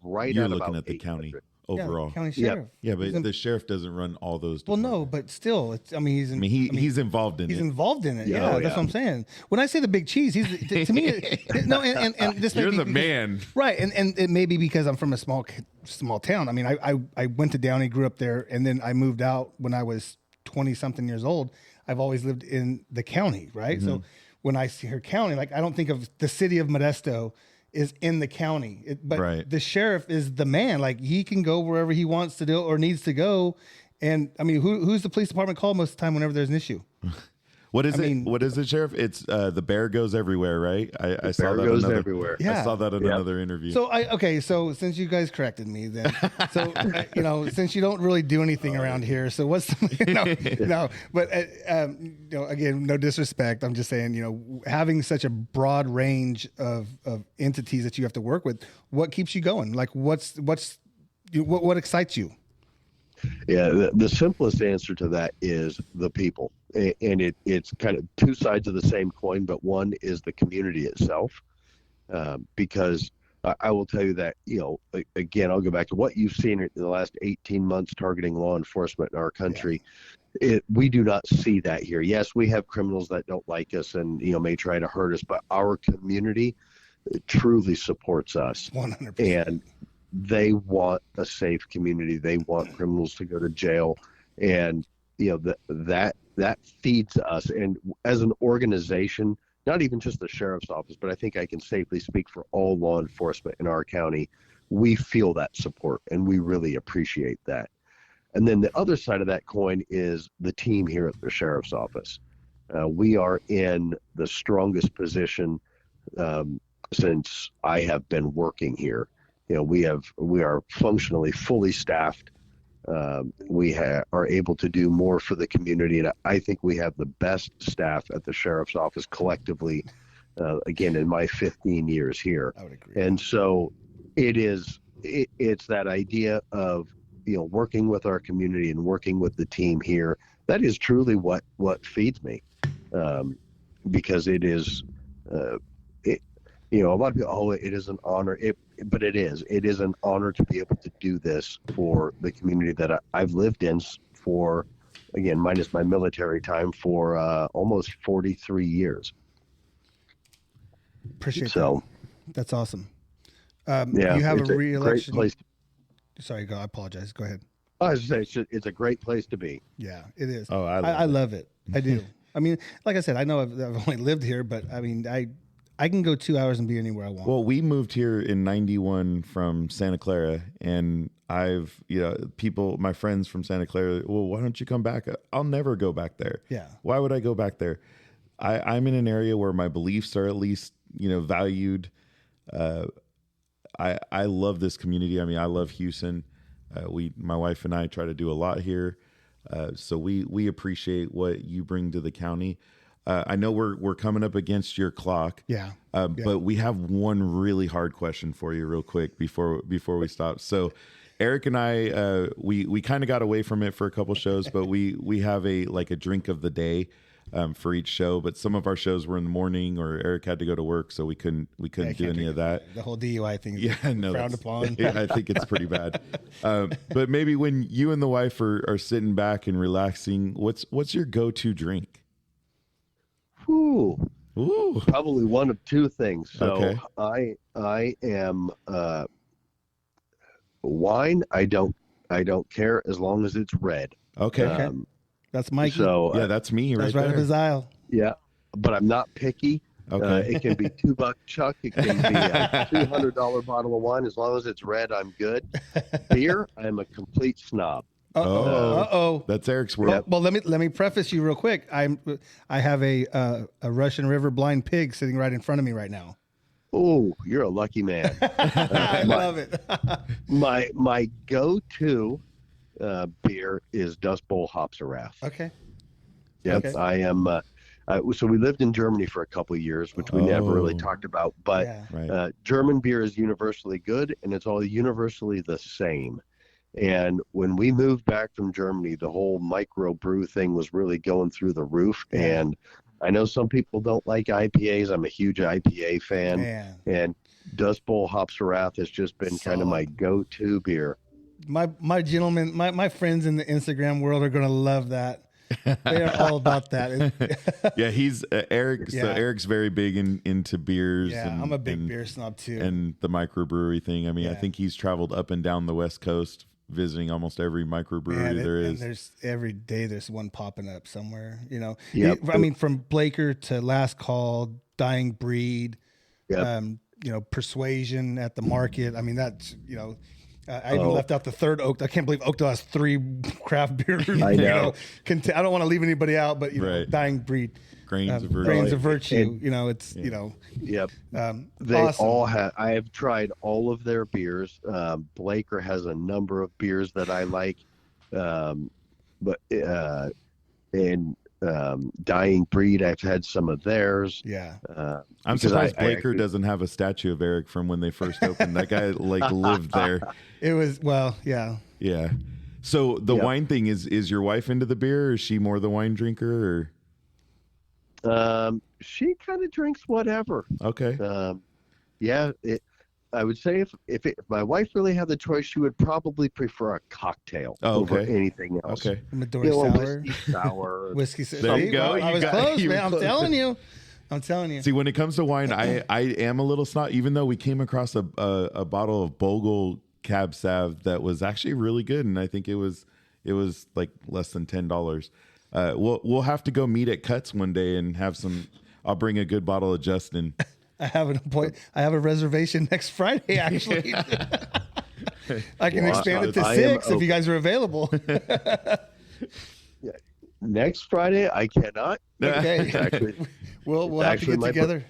right You're at looking about at the 800. county overall. Yeah, county sheriff. Yeah, but the sheriff doesn't run all those. Well, no, but still, he's involved in it. He's involved in it. Yeah, Yeah, oh, that's yeah. what I'm saying. When I say the big cheese, he's to me. No, and this may You're be the because- man. right? And it may be because I'm from a small town. I mean, I went to Downey, grew up there, and then I moved out when I was 20 something years old. I've always lived in the county, right? Mm-hmm. So when I hear county, like I don't think of the city of Modesto is in the county, but Right. the sheriff is the man. Like he can go wherever he wants to do or needs to go. And I mean, who's the police department called most of the time whenever there's an issue? What is I it? mean- What is it, Sheriff? It's the bear goes everywhere, right? I saw Bear that goes another, everywhere. Yeah. I saw that in Yeah. another interview. So since you guys corrected me, then since you don't really do anything around here, so what's no? But again, no disrespect. I'm just saying, having such a broad range of entities that you have to work with, what keeps you going? Like, what excites you? Yeah, the simplest answer to that is the people. And it's kind of two sides of the same coin, but one is the community itself. Because I will tell you that, again, I'll go back to what you've seen in the last 18 months targeting law enforcement in our country. Yeah. We do not see that here. Yes, we have criminals that don't like us and, may try to hurt us, but our community truly supports us. 100%. And they want a safe community. They want criminals to go to jail. And, that feeds us. And as an organization, not even just the sheriff's office, but I think I can safely speak for all law enforcement in our county, we feel that support and we really appreciate that. And then the other side of that coin is the team here at the sheriff's office. We are in the strongest position since I have been working here. We are functionally fully staffed. We are able to do more for the community, and I think we have the best staff at the sheriff's office collectively. Again, in my 15 years here, I would agree. and so it's that idea of working with our community and working with the team here. That is truly what feeds me. because it is, a lot of people, oh, it is an honor. But it is an honor to be able to do this for the community that I've lived in for, again, minus my military time, for almost 43 years. Appreciate that. That's awesome. Yeah, you have it's a re-election. Great place. Sorry, I apologize. Go ahead. I was going to say, it's a great place to be. Yeah, it is. Oh, I love it. I do. I mean, like I said, I know I've only lived here, but I mean, I can go 2 hours and be anywhere I want. Well, we moved here in 91 from Santa Clara, and my friends from Santa Clara, well, why don't you come back? I'll never go back there. Yeah. Why would I go back there? I'm in an area where my beliefs are at least, valued. I love this community. I mean, I love Houston. My wife and I try to do a lot here. So we appreciate what you bring to the county. I know we're coming up against your clock. Yeah. But we have one really hard question for you real quick before we stop. So Eric and I, we kind of got away from it for a couple shows, but we have a drink of the day for each show. But some of our shows were in the morning, or Eric had to go to work, so we couldn't do any of that. The whole DUI thing is frowned upon. Yeah, I think it's pretty bad. But maybe when you and the wife are sitting back and relaxing, what's your go-to drink? Ooh. Ooh. Probably one of two things. So Okay. I am wine. I don't care as long as it's red. Okay. That's Mikey. So Yeah, that's me that's right right up there. his aisle. yeah, but I'm not picky. Okay. It can be $2 Chuck. It can be a $200 bottle of wine. As long as it's red, I'm good. Beer, I'm a complete snob. Uh-oh. That's Eric's word. Well, let me preface you real quick. I have a Russian River blind pig sitting right in front of me right now. Oh, you're a lucky man. I love it. My go-to beer is Dust Bowl Hopserath. Okay. Yep, Okay. I am. So we lived in Germany for a couple of years, which we never really talked about. But Yeah. Right. German beer is universally good, and it's all universally the same. And when we moved back from Germany, the whole micro brew thing was really going through the roof. Yeah. And I know some people don't like IPAs. I'm a huge IPA fan. Man. And Dust Bowl Hopserath has just been kind of my go-to beer. My gentlemen, my friends in the Instagram world are going to love that. They are all about that. Yeah, he's Eric. Yeah. So Eric's very big into beers. Yeah, I'm a big beer snob too. And the microbrewery thing. I mean, I Yeah. think he's traveled up and down the West Coast, visiting almost every microbrewery there and is. there's every day there's one popping up somewhere. Yep. I mean, from Blaker to Last Call, Dying Breed, Yep. Persuasion at the market. I mean, that's I even left out the third Oak. I can't believe Oakdale has 3 craft beer. I know. I don't want to leave anybody out, but Right. Dying Breed, Grains of Virtue. Grains of Virtue. And- It's Yep. They awesome. all have. I have tried all of their beers. Blaker has a number of beers that I like, Dying Breed, I've had some of theirs. Yeah. I'm because surprised I Blaker actually- doesn't have a statue of Eric from when they first opened. That guy lived there. It was yeah. Yeah. So the Yep. wine thing is your wife into the beer, or is she more the wine drinker? Or She kind of drinks whatever. okay. Yeah, I would say if my wife really had the choice, she would probably prefer a cocktail over Okay. anything else. Okay. Midori A sour. whiskey sour. Whiskey sour. There you go. I You was got- close, you man. were I'm close. telling you. I'm telling you. See, when it comes to wine, I am a little snot. Even though we came across a bottle of Bogle Cab Sav that was actually really good, and I think it was like less than $10. We'll have to go meet at Cuts one day and have some. I'll bring a good bottle of Justin. I have a reservation next Friday, actually. I can Well, expand it to I am 6 if open. you guys are available. Next Friday, I cannot. Okay. Actually, We'll have to actually get my together.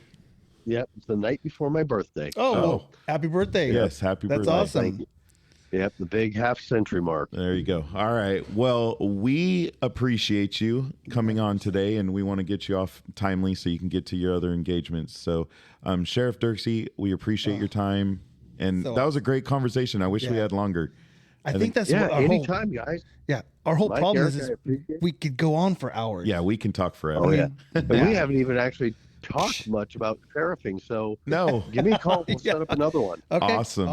yep, it's the night before my birthday. Oh, Oh. well, happy birthday. Yes, happy That's birthday. awesome. Thank you. Yep, the big half-century mark. There you go. All right. Well, we appreciate you coming on today, and we want to get you off timely so you can get to your other engagements. So, Sheriff Dirkse, we appreciate your time, and So that was a great conversation. I wish we Yeah. had longer. I think that's Yeah, what our whole, anytime, guys. our whole Mike, problem Eric, is I appreciate it. we could go on for hours. Yeah, we can talk forever. Oh, yeah. And we Yeah. haven't even actually talked much about tariffing, so No. give me a call. We'll set up another one. Okay. Awesome.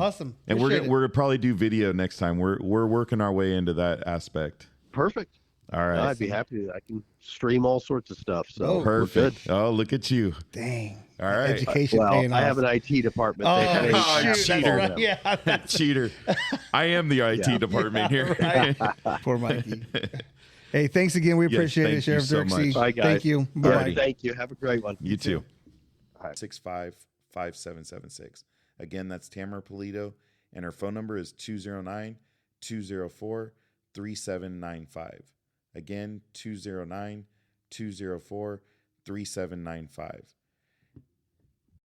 And Appreciate it. we're gonna probably do video next time. We're working our way into that aspect. Perfect. All right. I'd be happy to. I can stream all sorts of stuff. So Oh, we're good. Perfect. Oh, look at you. Dang. All right. Education Well, paying I off. have an IT department. Oh, They Oh, pay shoot, cheater. that's right. them. Yeah. Cheater. I am the IT Yeah. department here. Right. Poor Mikey. Hey, thanks again. We Yes, appreciate it, thank you Sheriff so Dirkse. much. Bye, guys. Thank you. Yeah, Bye. thank you. Have a great one. You too. All right. 655776. Again, that's Tamara Polito, and her phone number is 209-204-3795. Again, 209-204-3795.